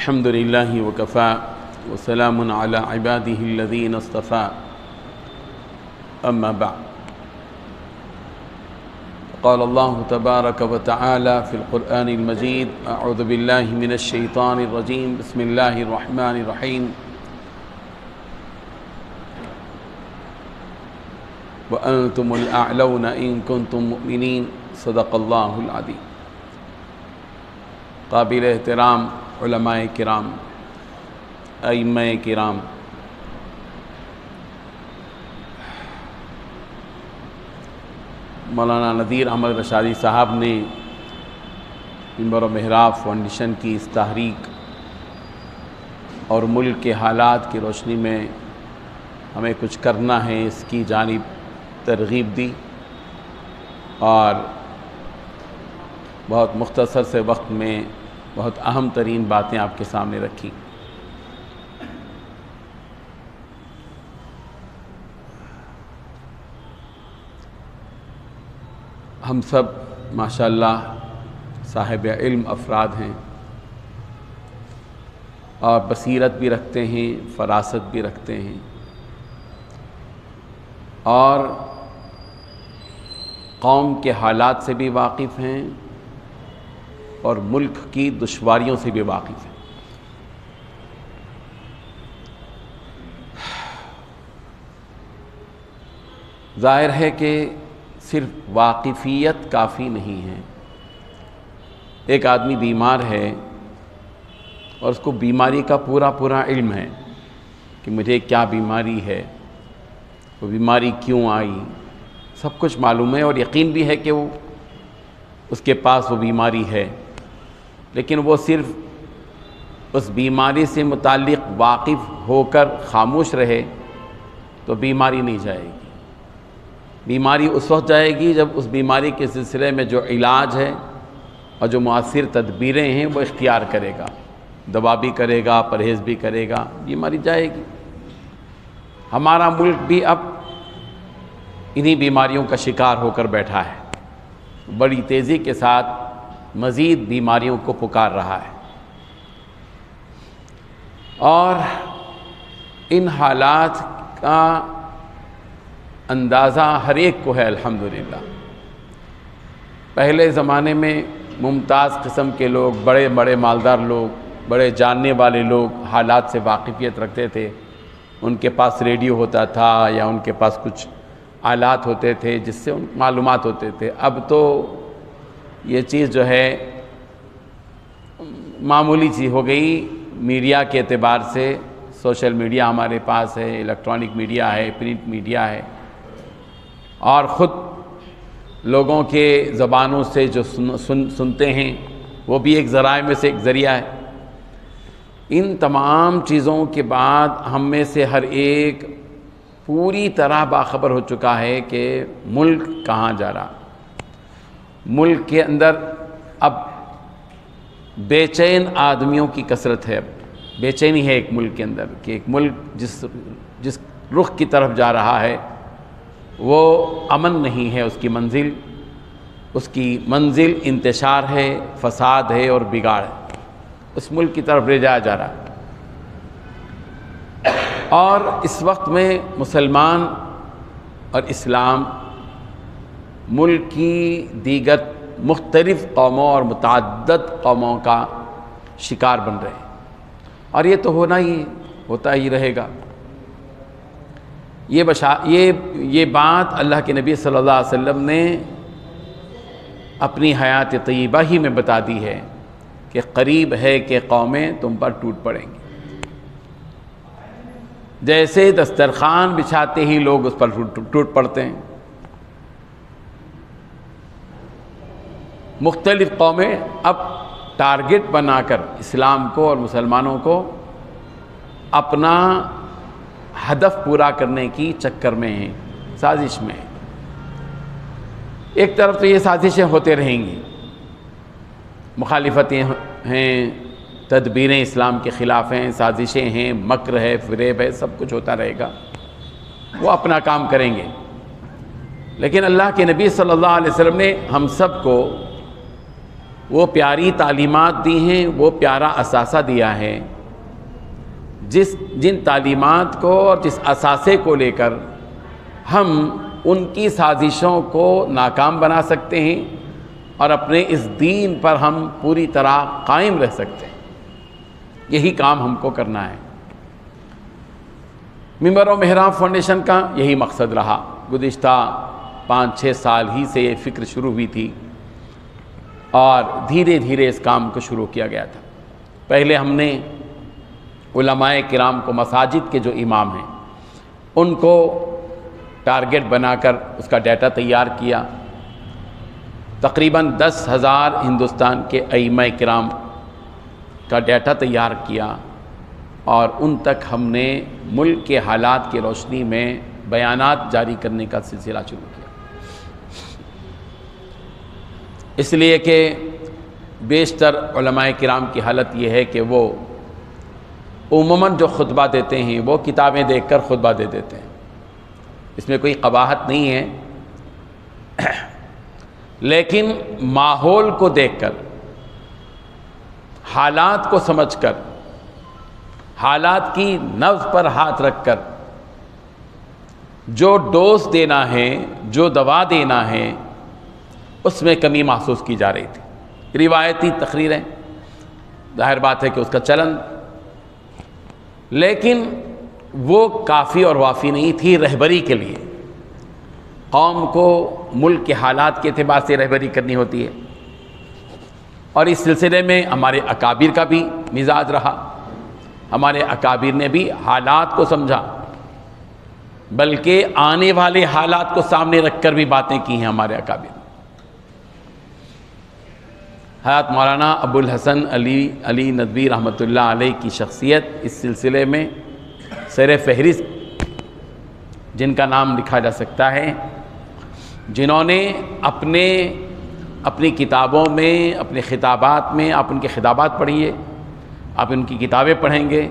الحمد لله وكفى وسلام على عباده الذين اصطفى أما بعد قال الله تبارك وتعالى في القرآن المجيد أعوذ بالله من الشيطان الرجيم بسم الله الرحمن الرحيم وأنتم الأعلون إن كنتم مؤمنين صدق الله العظيم۔ قابل احترام علماء کرام، ائمہ کرام، مولانا نذیر احمد رشادی صاحب نے منبر و محراب فاؤنڈیشن کی اس تحریک اور ملک کے حالات کی روشنی میں ہمیں کچھ کرنا ہے، اس کی جانب ترغیب دی اور بہت مختصر سے وقت میں بہت اہم ترین باتیں آپ کے سامنے رکھی۔ ہم سب ماشاءاللہ صاحب علم افراد ہیں اور بصیرت بھی رکھتے ہیں، فراست بھی رکھتے ہیں اور قوم کے حالات سے بھی واقف ہیں اور ملک کی دشواریوں سے بھی واقف ہیں۔ ظاہر ہے کہ صرف واقفیت کافی نہیں ہے۔ ایک آدمی بیمار ہے اور اس کو بیماری کا پورا علم ہے کہ مجھے کیا بیماری ہے، وہ بیماری کیوں آئی، سب کچھ معلوم ہے اور یقین بھی ہے کہ وہ اس کے پاس وہ بیماری ہے، لیکن وہ صرف اس بیماری سے متعلق واقف ہو کر خاموش رہے تو بیماری نہیں جائے گی۔ بیماری اس وقت جائے گی جب اس بیماری کے سلسلے میں جو علاج ہے اور جو مؤثر تدبیریں ہیں وہ اختیار کرے گا، دوا بھی کرے گا، پرہیز بھی کرے گا، بیماری جائے گی۔ ہمارا ملک بھی اب انہی بیماریوں کا شکار ہو کر بیٹھا ہے، بڑی تیزی کے ساتھ مزید بیماریوں کو پکار رہا ہے اور ان حالات کا اندازہ ہر ایک کو ہے الحمدللہ۔ پہلے زمانے میں ممتاز قسم کے لوگ، بڑے مالدار لوگ، بڑے جاننے والے لوگ حالات سے واقفیت رکھتے تھے، ان کے پاس ریڈیو ہوتا تھا یا ان کے پاس کچھ آلات ہوتے تھے جس سے ان معلومات ہوتے تھے۔ اب تو یہ چیز جو ہے معمولی چیز ہو گئی۔ میڈیا کے اعتبار سے سوشل میڈیا ہمارے پاس ہے، الیکٹرانک میڈیا ہے، پرنٹ میڈیا ہے اور خود لوگوں کے زبانوں سے جو سنتے ہیں وہ بھی ایک ذرائع میں سے ایک ذریعہ ہے۔ ان تمام چیزوں کے بعد ہم میں سے ہر ایک پوری طرح باخبر ہو چکا ہے کہ ملک کہاں جا رہا۔ ملک کے اندر اب بے چین آدمیوں کی کثرت ہے، اب بے چینی ہے ایک ملک کے اندر کہ ایک ملک جس رخ کی طرف جا رہا ہے وہ امن نہیں ہے، اس کی منزل انتشار ہے، فساد ہے اور بگاڑ ہے، اس ملک کی طرف لے جایا جا رہا ہے۔ اور اس وقت میں مسلمان اور اسلام ملک کی دیگر مختلف قوموں اور متعدد قوموں کا شکار بن رہے ہیں اور یہ تو ہوتا ہی رہے گا۔ یہ بات اللہ کے نبی صلی اللہ علیہ وسلم نے اپنی حیات طیبہ ہی میں بتا دی ہے کہ قریب ہے کہ قومیں تم پر ٹوٹ پڑیں گی۔ جیسے دسترخوان بچھاتے ہی لوگ اس پر ٹوٹ پڑتے ہیں، مختلف قومیں اب ٹارگٹ بنا کر اسلام کو اور مسلمانوں کو اپنا ہدف پورا کرنے کی چکر میں ہیں، سازش میں ہیں۔ ایک طرف تو یہ سازشیں ہوتے رہیں گی، مخالفتیں ہیں، تدبیریں اسلام کے خلاف ہیں، سازشیں ہیں، مکر ہے، فریب ہے، سب کچھ ہوتا رہے گا، وہ اپنا کام کریں گے۔ لیکن اللہ کے نبی صلی اللہ علیہ وسلم نے ہم سب کو وہ پیاری تعلیمات دی ہیں، وہ پیارا اثاثہ دیا ہے، جن تعلیمات کو اور جس اثاثے کو لے کر ہم ان کی سازشوں کو ناکام بنا سکتے ہیں اور اپنے اس دین پر ہم پوری طرح قائم رہ سکتے ہیں۔ یہی کام ہم کو کرنا ہے۔ منبر و محراب فاؤنڈیشن کا یہی مقصد رہا۔ گزشتہ 5-6 سال ہی سے یہ فکر شروع ہوئی تھی اور دھیرے دھیرے اس کام کو شروع کیا گیا تھا۔ پہلے ہم نے علماء کرام کو، مساجد کے جو امام ہیں ان کو ٹارگٹ بنا کر اس کا ڈیٹا تیار کیا۔ تقریباً 10,000 ہندوستان کے ائمہ کرام کا ڈیٹا تیار کیا اور ان تک ہم نے ملک کے حالات کی روشنی میں بیانات جاری کرنے کا سلسلہ شروع کیا۔ اس لیے کہ بیشتر علماء کرام کی حالت یہ ہے کہ وہ عموماً جو خطبہ دیتے ہیں وہ کتابیں دیکھ کر خطبہ دے دیتے ہیں، اس میں کوئی قباحت نہیں ہے، لیکن ماحول کو دیکھ کر، حالات کو سمجھ کر، حالات کی نبض پر ہاتھ رکھ کر جو ڈوز دینا ہے، جو دوا دینا ہے، اس میں کمی محسوس کی جا رہی تھی۔ روایتی تقریریں ظاہر بات ہے کہ اس کا چلن، لیکن وہ کافی اور وافی نہیں تھی رہبری کے لیے۔ قوم کو ملک کے حالات کے اعتبار سے رہبری کرنی ہوتی ہے، اور اس سلسلے میں ہمارے اکابر کا بھی مزاج رہا۔ ہمارے اکابر نے بھی حالات کو سمجھا، بلکہ آنے والے حالات کو سامنے رکھ کر بھی باتیں کی ہیں ہمارے اکابر۔ حضرت مولانا ابو الحسن علی ندوی رحمۃ اللہ علیہ کی شخصیت اس سلسلے میں سر فہرست جن کا نام لکھا جا سکتا ہے، جنہوں نے اپنی کتابوں میں، اپنے خطابات میں، آپ ان کے خطابات پڑھیے، آپ ان کی کتابیں پڑھیں گے،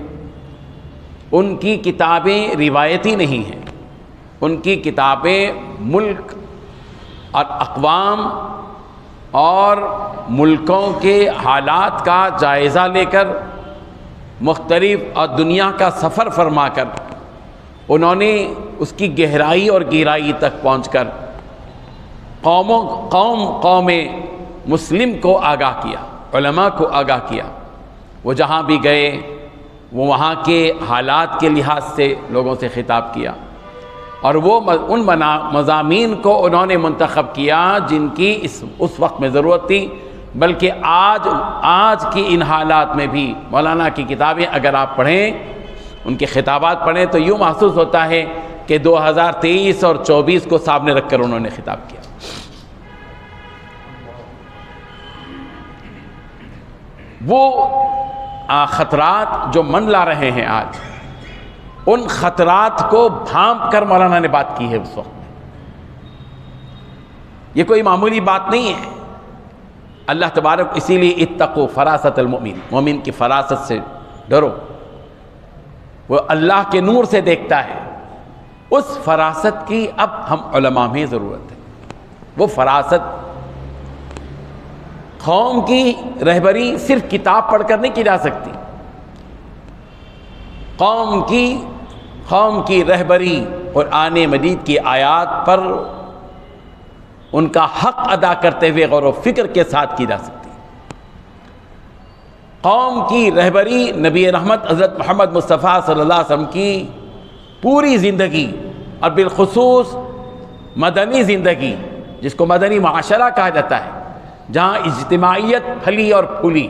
ان کی کتابیں روایتی نہیں ہیں، ان کی کتابیں ملک اور اقوام اور ملکوں کے حالات کا جائزہ لے کر، مختلف اور دنیا کا سفر فرما کر، انہوں نے اس کی گہرائی اور گہرائی تک پہنچ کر قوم مسلم کو آگاہ کیا، علماء کو آگاہ کیا۔ وہ جہاں بھی گئے وہ وہاں کے حالات کے لحاظ سے لوگوں سے خطاب کیا، اور وہ ان مضامین کو انہوں نے منتخب کیا جن کی اس وقت میں ضرورت تھی، بلکہ آج کی ان حالات میں بھی مولانا کی کتابیں اگر آپ پڑھیں، ان کے خطابات پڑھیں، تو یوں محسوس ہوتا ہے کہ 2023 اور 24 کو سامنے رکھ کر انہوں نے خطاب کیا۔ وہ خطرات جو منڈلا رہے ہیں آج، ان خطرات کو بھانپ کر مولانا نے بات کی ہے اس وقت میں۔ یہ کوئی معمولی بات نہیں ہے۔ اللہ تبارک اسی لیے اتقوا فراست المؤمن، مومن کی فراست سے ڈرو، وہ اللہ کے نور سے دیکھتا ہے۔ اس فراست کی اب ہم علماء میں ضرورت ہے۔ وہ فراست قوم کی رہبری صرف کتاب پڑھ کر نہیں کی جا سکتی۔ قوم کی رہبری قرآن مجید کی آیات پر ان کا حق ادا کرتے ہوئے غور و فکر کے ساتھ کی جا سکتی۔ قوم کی رہبری نبی رحمت حضرت محمد مصطفیٰ صلی اللہ علیہ وسلم کی پوری زندگی، اور بالخصوص مدنی زندگی، جس کو مدنی معاشرہ کہا جاتا ہے، جہاں اجتماعیت پھلی اور پھولی،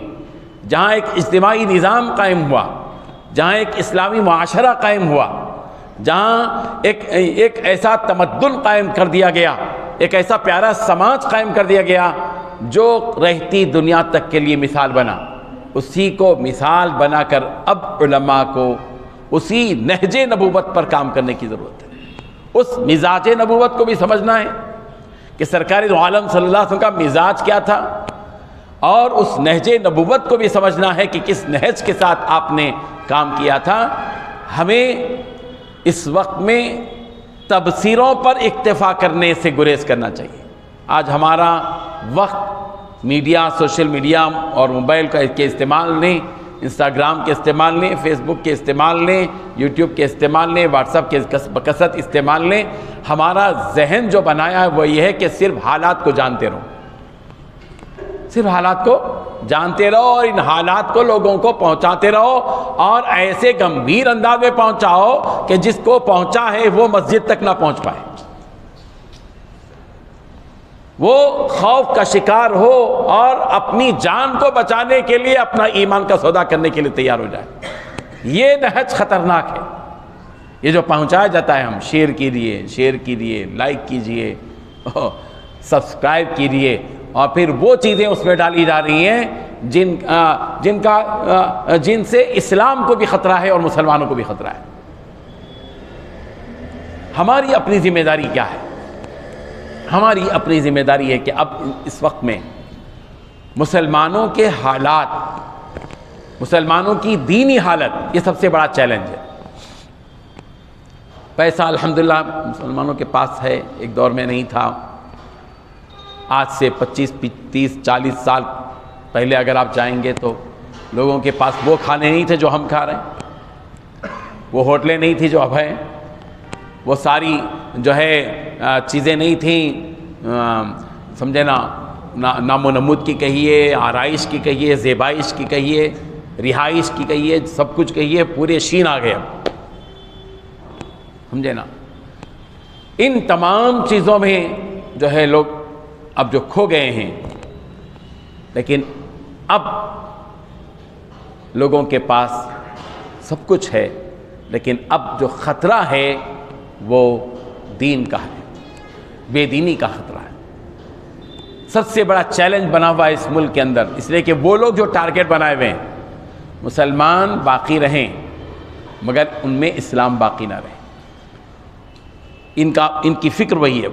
جہاں ایک اجتماعی نظام قائم ہوا، جہاں ایک اسلامی معاشرہ قائم ہوا، جہاں ایک ایسا تمدن قائم کر دیا گیا، ایک ایسا پیارا سماج قائم کر دیا گیا جو رہتی دنیا تک کے لیے مثال بنا۔ اسی کو مثال بنا کر اب علماء کو اسی نہج نبوت پر کام کرنے کی ضرورت ہے۔ اس مزاج نبوت کو بھی سمجھنا ہے کہ سرکار دو عالم صلی اللہ علیہ وسلم کا مزاج کیا تھا، اور اس نہج نبوت کو بھی سمجھنا ہے کہ کس نہج کے ساتھ آپ نے کام کیا تھا۔ ہمیں اس وقت میں تبصروں پر اکتفا کرنے سے گریز کرنا چاہیے۔ آج ہمارا وقت میڈیا، سوشل میڈیا اور موبائل کے استعمال لیں، انسٹاگرام کے استعمال لیں، فیس بک کے استعمال لیں، یوٹیوب کے استعمال لیں، واٹس ایپ کے بکثرت استعمال لیں، ہمارا ذہن جو بنایا ہے وہ یہ ہے کہ صرف حالات کو جانتے رہو، صرف حالات کو جانتے رہو اور ان حالات کو لوگوں کو پہنچاتے رہو، اور ایسے گمبھیر انداز میں پہنچاؤ کہ جس کو پہنچا ہے وہ مسجد تک نہ پہنچ پائے، وہ خوف کا شکار ہو اور اپنی جان کو بچانے کے لیے اپنا ایمان کا سودا کرنے کے لیے تیار ہو جائے۔ یہ نہج خطرناک ہے، یہ جو پہنچایا جاتا ہے، ہم شیئر کیجئے، لائک کیجئے، سبسکرائب کیجئے، اور پھر وہ چیزیں اس میں ڈالی جا رہی ہیں جن سے اسلام کو بھی خطرہ ہے اور مسلمانوں کو بھی خطرہ ہے۔ ہماری اپنی ذمہ داری کیا ہے؟ ہماری اپنی ذمہ داری ہے کہ اب اس وقت میں مسلمانوں کے حالات، مسلمانوں کی دینی حالت، یہ سب سے بڑا چیلنج ہے۔ پیسہ الحمدللہ مسلمانوں کے پاس ہے، ایک دور میں نہیں تھا۔ آج سے 25 30 40 سال پہلے اگر آپ جائیں گے تو لوگوں کے پاس وہ کھانے نہیں تھے جو ہم کھا رہے ہیں، وہ ہوٹلیں نہیں تھی جو اب ہیں، وہ ساری جو ہے چیزیں نہیں تھیں، سمجھے نا، نام و نمود کی کہیے، آرائش کی کہیے، زیبائش کی کہیے، رہائش کی کہیے، سب کچھ کہیے، پورے شین آ گئے اب، سمجھے نا۔ ان تمام چیزوں میں جو ہے لوگ اب جو کھو گئے ہیں، لیکن اب لوگوں کے پاس سب کچھ ہے، لیکن اب جو خطرہ ہے وہ دین کا ہے، بے دینی کا خطرہ ہے۔ سب سے بڑا چیلنج بنا ہوا ہے اس ملک کے اندر، اس لیے کہ وہ لوگ جو ٹارگٹ بنائے ہوئے ہیں، مسلمان باقی رہیں مگر ان میں اسلام باقی نہ رہے، ان کی فکر وہی ہے۔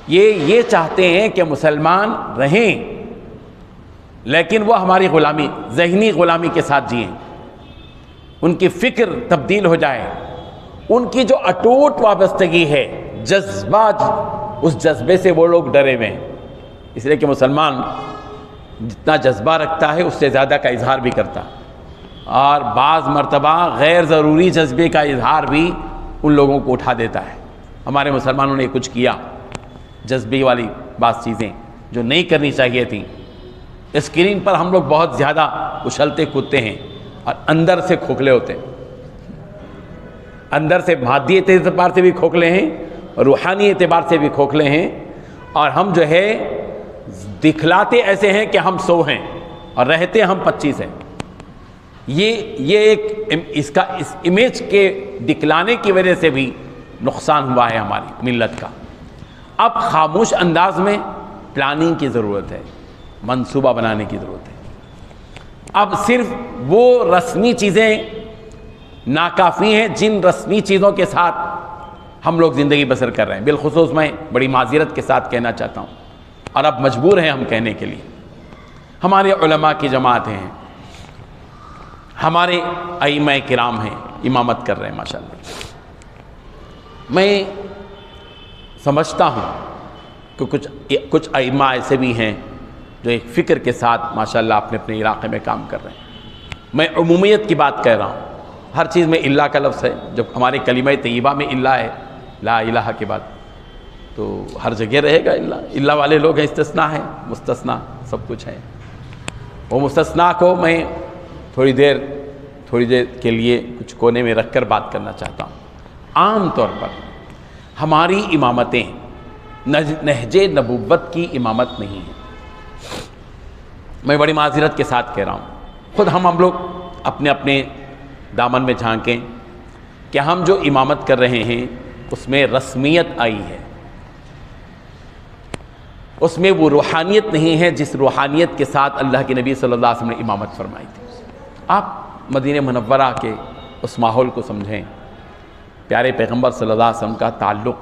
یہ چاہتے ہیں کہ مسلمان رہیں لیکن وہ ہماری غلامی، ذہنی غلامی کے ساتھ جئیں، ان کی فکر تبدیل ہو جائے، ان کی جو اٹوٹ وابستگی ہے، جذبہ، اس جذبے سے وہ لوگ ڈرے ہوئے ہیں، اس لیے کہ مسلمان جتنا جذبہ رکھتا ہے اس سے زیادہ کا اظہار بھی کرتا، اور بعض مرتبہ غیر ضروری جذبے کا اظہار بھی ان لوگوں کو اٹھا دیتا ہے۔ ہمارے مسلمانوں نے کچھ کیا، جذبے والی بعض چیزیں جو نہیں کرنی چاہیے تھیں، اسکرین پر ہم لوگ بہت زیادہ اچھلتے کودتے ہیں اور اندر سے کھوکھلے ہوتے ہیں، اندر سے مادی اعتبار سے بھی کھوکھلے ہیں اور روحانی اعتبار سے بھی کھوکھلے ہیں، اور ہم جو ہے دکھلاتے ایسے ہیں کہ ہم 100 ہیں اور رہتے ہم 25 ہیں۔ یہ ایک اس امیج کے دکھلانے کی وجہ سے بھی نقصان ہوا ہے ہماری ملت کا۔ اب خاموش انداز میں پلاننگ کی ضرورت ہے، منصوبہ بنانے کی ضرورت ہے۔ اب صرف وہ رسمی چیزیں ناکافی ہیں جن رسمی چیزوں کے ساتھ ہم لوگ زندگی بسر کر رہے ہیں۔ بالخصوص میں بڑی معذرت کے ساتھ کہنا چاہتا ہوں، اور اب مجبور ہیں ہم کہنے کے لیے، ہمارے علماء کی جماعتیں ہیں، ہمارے ائمہ کرام ہیں، امامت کر رہے ہیں ماشاءاللہ۔ میں سمجھتا ہوں کہ کچھ ائمہ ایسے بھی ہیں جو ایک فکر کے ساتھ ماشاءاللہ اپنے اپنے علاقے میں کام کر رہے ہیں۔ میں عمومیت کی بات کہہ رہا ہوں، ہر چیز میں اللہ کا لفظ ہے، جب ہمارے کلمہ طیبہ میں اللہ ہے، لا الہ کے بعد، تو ہر جگہ رہے گا اللہ۔ اللہ والے لوگ ہیں، استثناء ہے، مستثنیٰ سب کچھ ہے۔ وہ مستثنیٰ کو میں تھوڑی دیر کے لیے کچھ کونے میں رکھ کر بات کرنا چاہتا ہوں۔ عام طور پر ہماری امامتیں نہج نبوت کی امامت نہیں ہیں۔ میں بڑی معذرت کے ساتھ کہہ رہا ہوں، خود ہم لوگ اپنے اپنے دامن میں جھانکیں کہ ہم جو امامت کر رہے ہیں اس میں رسمیت آئی ہے، اس میں وہ روحانیت نہیں ہے جس روحانیت کے ساتھ اللہ کے نبی صلی اللہ علیہ وسلم نے امامت فرمائی تھی۔ آپ مدینہ منورہ کے اس ماحول کو سمجھیں، پیارے پیغمبر صلی اللہ علیہ وسلم کا تعلق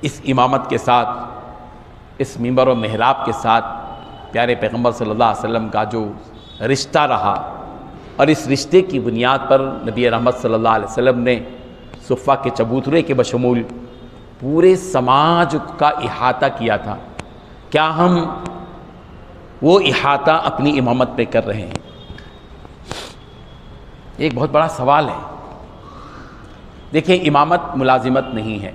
اس امامت کے ساتھ، اس منبر و محراب کے ساتھ پیارے پیغمبر صلی اللہ علیہ وسلم کا جو رشتہ رہا، اور اس رشتے کی بنیاد پر نبی رحمت صلی اللہ علیہ وسلم نے صفہ کے چبوترے کے بشمول پورے سماج کا احاطہ کیا تھا۔ کیا ہم وہ احاطہ اپنی امامت پہ کر رہے ہیں۔ ایک بہت بڑا سوال ہے۔ دیکھیں، امامت ملازمت نہیں ہے۔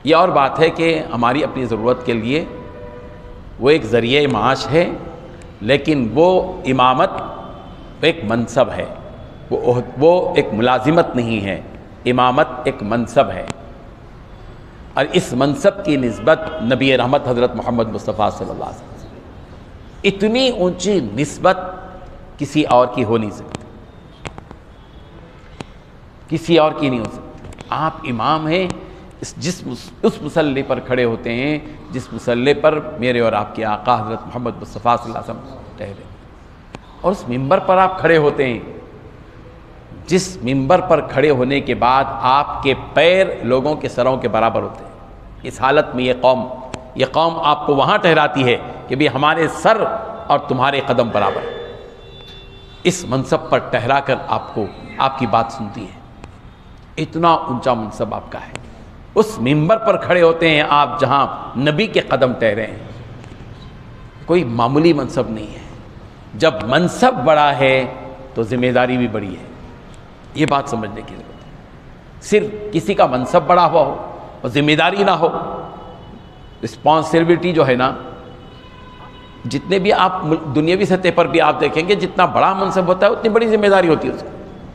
یہ اور بات ہے کہ ہماری اپنی ضرورت کے لیے وہ ایک ذریعہ معاش ہے، لیکن وہ امامت ایک منصب ہے، وہ ایک ملازمت نہیں ہے۔ امامت ایک منصب ہے، اور اس منصب کی نسبت نبی رحمت حضرت محمد مصطفیٰ صلی اللہ علیہ وسلم، اتنی اونچی نسبت کسی اور کی ہو نہیں سکتی، کسی اور کی نہیں ہو سکتی۔ آپ امام ہیں، اس مسلح پر کھڑے ہوتے ہیں جس مسلح پر میرے اور آپ کے آقا حضرت محمد مصطفیٰ صلی اللہ علیہ وسلم ٹھہرے، اور اس ممبر پر آپ کھڑے ہوتے ہیں جس ممبر پر کھڑے ہونے کے بعد آپ کے پیر لوگوں کے سروں کے برابر ہوتے ہیں۔ اس حالت میں یہ قوم آپ کو وہاں ٹھہراتی ہے کہ بھی ہمارے سر اور تمہارے قدم برابر، اس منصب پر ٹھہرا کر آپ کی بات سنتی ہے۔ اتنا اونچا منصب آپ کا ہے، اس ممبر پر کھڑے ہوتے ہیں آپ جہاں نبی کے قدم ٹھہرے ہیں۔ کوئی معمولی منصب نہیں ہے۔ جب منصب بڑا ہے تو ذمہ داری بھی بڑی ہے، یہ بات سمجھنے کی ضرورت ہے۔ صرف کسی کا منصب بڑا ہوا ہو اور ذمہ داری نہ ہو، رسپانسبلٹی جو ہے نا، جتنے بھی آپ دنیاوی سطح پر بھی آپ دیکھیں گے، جتنا بڑا منصب ہوتا ہے اتنی بڑی ذمہ داری ہوتی ہے اس کو۔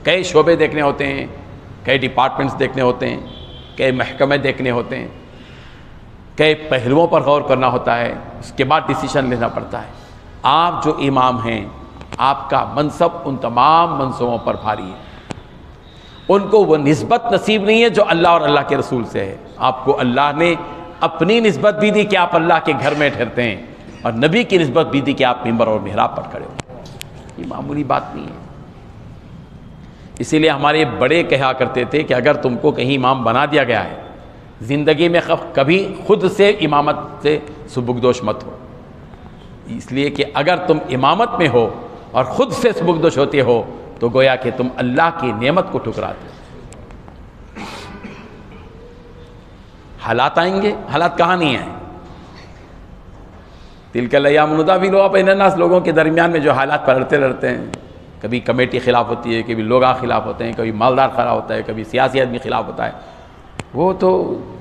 کئی شعبے دیکھنے ہوتے ہیں، کئی ڈپارٹمنٹس دیکھنے ہوتے ہیں، کئی محکمے دیکھنے ہوتے ہیں، کئی پہلوؤں پر غور کرنا ہوتا ہے، اس کے بعد ڈیسیشن لینا پڑتا ہے۔ آپ جو امام ہیں، آپ کا منصب ان تمام منصبوں پر بھاری ہے۔ ان کو وہ نسبت نصیب نہیں ہے جو اللہ اور اللہ کے رسول سے ہے۔ آپ کو اللہ نے اپنی نسبت بھی دی کہ آپ اللہ کے گھر میں ٹھہرتے ہیں، اور نبی کی نسبت بھی دی کہ آپ ممبر اور محراب پر کھڑے ہو۔ یہ معمولی بات نہیں ہے۔ اسی لیے ہمارے بڑے کہا کرتے تھے کہ اگر تم کو کہیں امام بنا دیا گیا ہے، زندگی میں کبھی خود سے امامت سے سبکدوش مت ہو۔ اس لیے کہ اگر تم امامت میں ہو اور خود سے سبکدوش ہوتے ہو تو گویا کہ تم اللہ کی نعمت کو ٹھکراتے ہو۔ حالات آئیں گے، حالات کہاں نہیں آئیں؟ تلک الایام نداولها بین الناس، لوگوں کے درمیان میں جو حالات پلٹتے رہتے ہیں، کبھی کمیٹی خلاف ہوتی ہے، کبھی لوگ خلاف ہوتے ہیں، کبھی مالدار خراب ہوتا ہے، کبھی سیاسی آدمی خلاف ہوتا ہے۔ وہ تو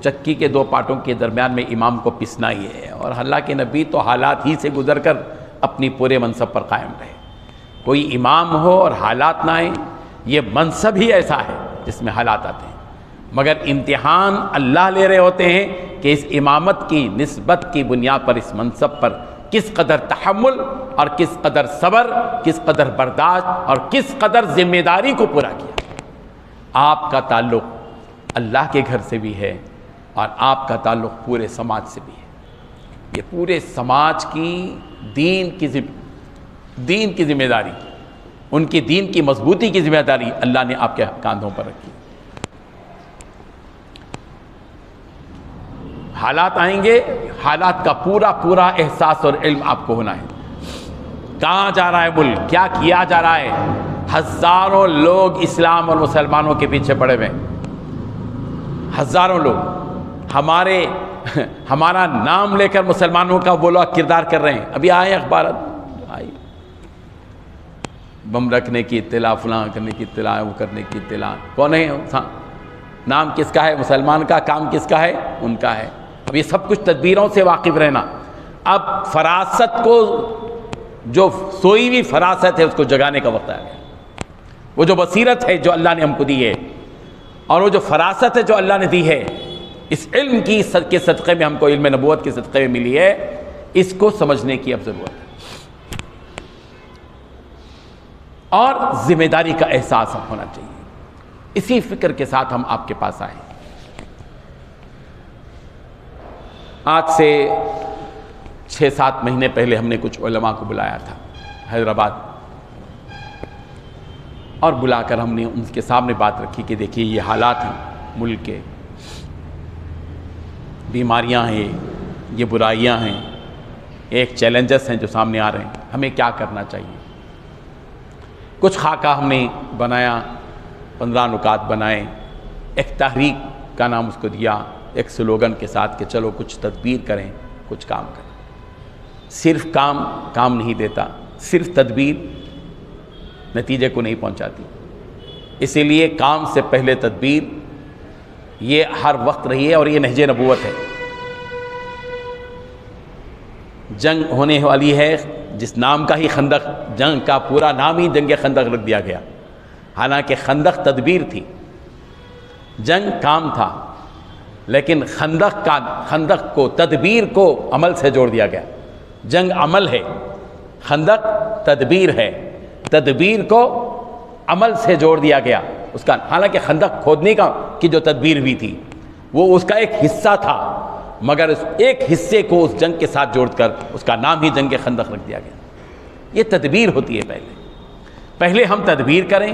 چکی کے دو پارٹوں کے درمیان میں امام کو پسنا ہی ہے، اور اللہ کے نبی تو حالات ہی سے گزر کر اپنی پورے منصب پر قائم رہے۔ کوئی امام ہو اور حالات نہ آئیں، یہ منصب ہی ایسا ہے جس میں حالات آتے ہیں، مگر امتحان اللہ لے رہے ہوتے ہیں کہ اس امامت کی نسبت کی بنیاد پر، اس منصب پر کس قدر تحمل اور کس قدر صبر، کس قدر برداشت اور کس قدر ذمہ داری کو پورا کیا۔ آپ کا تعلق اللہ کے گھر سے بھی ہے، اور آپ کا تعلق پورے سماج سے بھی ہے۔ یہ پورے سماج کی دین کی ذمہ داری، ان کی دین کی مضبوطی کی ذمہ داری اللہ نے آپ کے کاندھوں پر رکھی۔ حالات آئیں گے، حالات کا پورا احساس اور علم آپ کو ہونا ہے۔ کہاں جا رہا ہے ملک، کیا کیا جا رہا ہے؟ ہزاروں لوگ اسلام اور مسلمانوں کے پیچھے پڑے ہوئے، ہزاروں لوگ ہمارا نام لے کر مسلمانوں کا وہ لوگ کردار کر رہے ہیں۔ ابھی آئے اخبارات آئی، بم رکھنے کی اطلاع، فلاں کرنے کی اطلاع، وہ کرنے کی اطلاع۔ کون ہے؟ نام کس کا ہے؟ مسلمان کا۔ کام کس کا ہے؟ ان کا ہے۔ اب یہ سب کچھ تدبیروں سے واقف رہنا۔ اب فراست کو، جو سوئی ہوئی فراست ہے، اس کو جگانے کا وقت آ گیا۔ وہ جو بصیرت ہے جو اللہ نے ہم کو دی ہے، اور وہ جو فراست ہے جو اللہ نے دی ہے، اس علم کی کے صدقے میں ہم کو، علم نبوت کے صدقے میں ملی ہے، اس کو سمجھنے کی اب ضرورت ہے، اور ذمہ داری کا احساس ہونا چاہیے۔ اسی فکر کے ساتھ ہم آپ کے پاس آئے۔ آج سے 6-7 مہینے پہلے ہم نے کچھ علماء کو بلایا تھا حیدرآباد، اور بلا کر ہم نے ان کے سامنے بات رکھی کہ دیکھیے یہ حالات ہیں ملک کے، بیماریاں ہیں، یہ برائیاں ہیں، ایک چیلنجز ہیں جو سامنے آ رہے ہیں، ہمیں کیا کرنا چاہیے۔ کچھ خاکہ ہم نے بنایا، 15 نکات بنائے، ایک تحریک کا نام اس کو دیا، ایک سلوگن کے ساتھ کہ چلو کچھ تدبیر کریں، کچھ کام کریں۔ صرف کام نہیں دیتا، صرف تدبیر نتیجے کو نہیں پہنچاتی، اسی لیے کام سے پہلے تدبیر یہ ہر وقت رہی ہے، اور یہ نہج نبوت ہے۔ جنگ ہونے والی ہے، جس نام کا ہی خندق، جنگ کا پورا نام ہی جنگ خندق رکھ دیا گیا، حالانکہ خندق تدبیر تھی، جنگ کام تھا، لیکن خندق کو، تدبیر کو عمل سے جوڑ دیا گیا۔ جنگ عمل ہے، خندق تدبیر ہے، تدبیر کو عمل سے جوڑ دیا گیا اس کا، حالانکہ خندق کھودنے کی جو تدبیر ہوئی تھی وہ اس کا ایک حصہ تھا، مگر اس ایک حصے کو اس جنگ کے ساتھ جوڑ کر اس کا نام ہی جنگ خندق رکھ دیا گیا۔ یہ تدبیر ہوتی ہے، پہلے ہم تدبیر کریں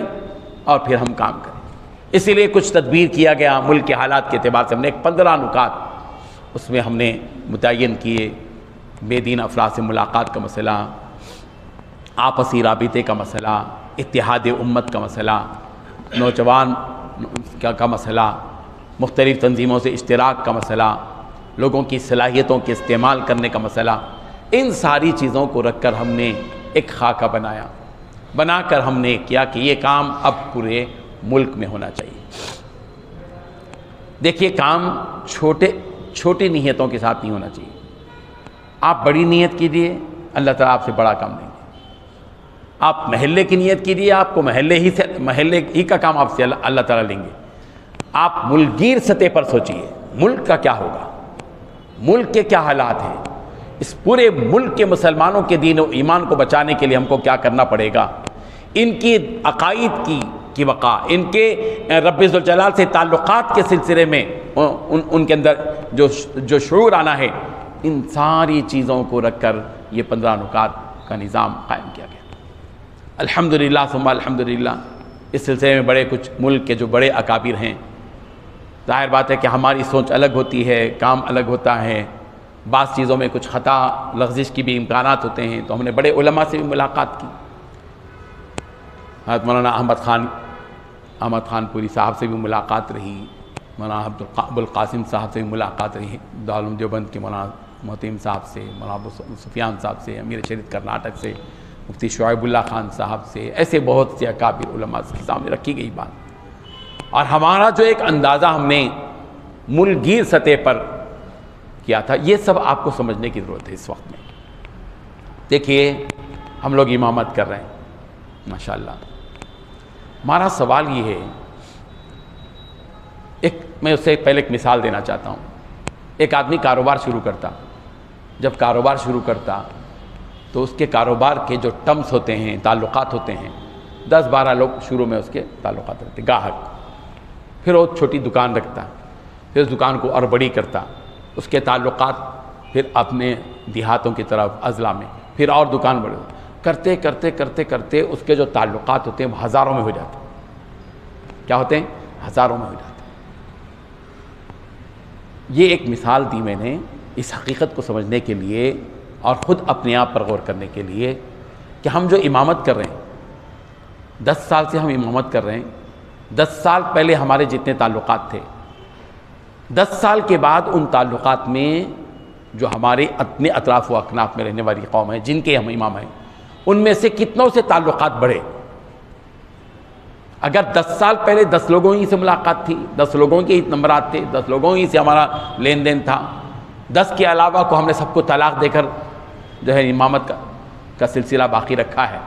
اور پھر ہم کام کریں۔ اسی لیے کچھ تدبیر کیا گیا ملک کے حالات کے اعتبار سے، ہم نے 15 نکات اس میں ہم نے متعین کیے، بے دین افراد سے ملاقات کا مسئلہ، آپسی رابطے کا مسئلہ، اتحاد امت کا مسئلہ، نوجوان کا مسئلہ، مختلف تنظیموں سے اشتراک کا مسئلہ، لوگوں کی صلاحیتوں کے استعمال کرنے کا مسئلہ، ان ساری چیزوں کو رکھ کر ہم نے ایک خاکہ بنا کر ہم نے کیا کہ یہ کام اب پورے ملک میں ہونا چاہیے۔ دیکھیے، کام چھوٹی نیتوں کے ساتھ نہیں ہونا چاہیے۔ آپ بڑی نیت کیجیے، اللہ تعالیٰ آپ سے بڑا کام لیں گے۔ آپ محلے کی نیت کیجیے، آپ کو محلے ہی کا کام آپ سے اللہ تعالیٰ لیں گے۔ آپ ملک گیر سطح پر سوچیے، ملک کا کیا ہوگا، ملک کے کیا حالات ہیں، اس پورے ملک کے مسلمانوں کے دین و ایمان کو بچانے کے لیے ہم کو کیا کرنا پڑے گا، ان کی عقائد کی وقاء، ان کے رب ذوالجلال سے تعلقات کے سلسلے میں ان کے اندر جو شعور آنا ہے، ان ساری چیزوں کو رکھ کر یہ 15 نکات کا نظام قائم کیا گیا۔ الحمدللہ ثم الحمدللہ، اس سلسلے میں بڑے کچھ ملک کے جو بڑے اکابر ہیں، ظاہر بات ہے کہ ہماری سوچ الگ ہوتی ہے، کام الگ ہوتا ہے، بعض چیزوں میں کچھ خطا لغزش کی بھی امکانات ہوتے ہیں، تو ہم نے بڑے علماء سے بھی ملاقات کی۔ حضرت مولانا احمد خان پوری صاحب سے بھی ملاقات رہی، مولانا ابوالقاسم صاحب سے بھی ملاقات رہی، دارالعلوم دیوبند کے مولانا محتیم صاحب سے، مولانا ابو سفیان صاحب سے، امیر شریعت کرناٹک سے، مفتی شعیب اللہ خان صاحب سے، ایسے بہت سے اکابر علماء کے سامنے رکھی گئی بات۔ اور ہمارا جو ایک اندازہ ہم نے ملک گیر سطح پر کیا تھا، یہ سب آپ کو سمجھنے کی ضرورت ہے اس وقت میں۔ دیکھیے، ہم لوگ امامت کر رہے ہیں ماشاءاللہ۔ ہمارا سوال یہ ہے، میں اس سے پہلے ایک مثال دینا چاہتا ہوں۔ ایک آدمی کاروبار شروع کرتا، جب کاروبار شروع کرتا تو اس کے کاروبار کے جو ٹرمز ہوتے ہیں، تعلقات ہوتے ہیں، 10-12 لوگ شروع میں اس کے تعلقات رہتے، گاہک۔ پھر وہ چھوٹی دکان رکھتا، پھر اس دکان کو اور بڑی کرتا، اس کے تعلقات پھر اپنے دیہاتوں کی طرف، اضلاع میں، پھر اور دکان بڑھے، کرتے کرتے کرتے کرتے اس کے جو تعلقات ہوتے ہیں وہ ہزاروں میں ہو جاتے ہیں۔ کیا ہوتے ہیں؟ ہزاروں میں ہو جاتے ہیں۔ یہ ایک مثال دی میں نے اس حقیقت کو سمجھنے کے لیے اور خود اپنے آپ پر غور کرنے کے لیے کہ ہم جو امامت کر رہے ہیں، 10 سال سے ہم امامت کر رہے ہیں، 10 سال پہلے ہمارے جتنے تعلقات تھے، 10 سال کے بعد ان تعلقات میں جو ہمارے اپنے اطراف و اکناف میں رہنے والی قوم ہے، جن کے ہم امام ہیں، ان میں سے کتنوں سے تعلقات بڑھے۔ اگر 10 سال پہلے 10 لوگوں ہی سے ملاقات تھی، 10 لوگوں کے ہی نمبرات تھے، 10 لوگوں ہی سے ہمارا لین دین تھا، 10 کے علاوہ کو ہم نے سب کو طلاق دے کر جو ہے امامت کا سلسلہ باقی رکھا ہے،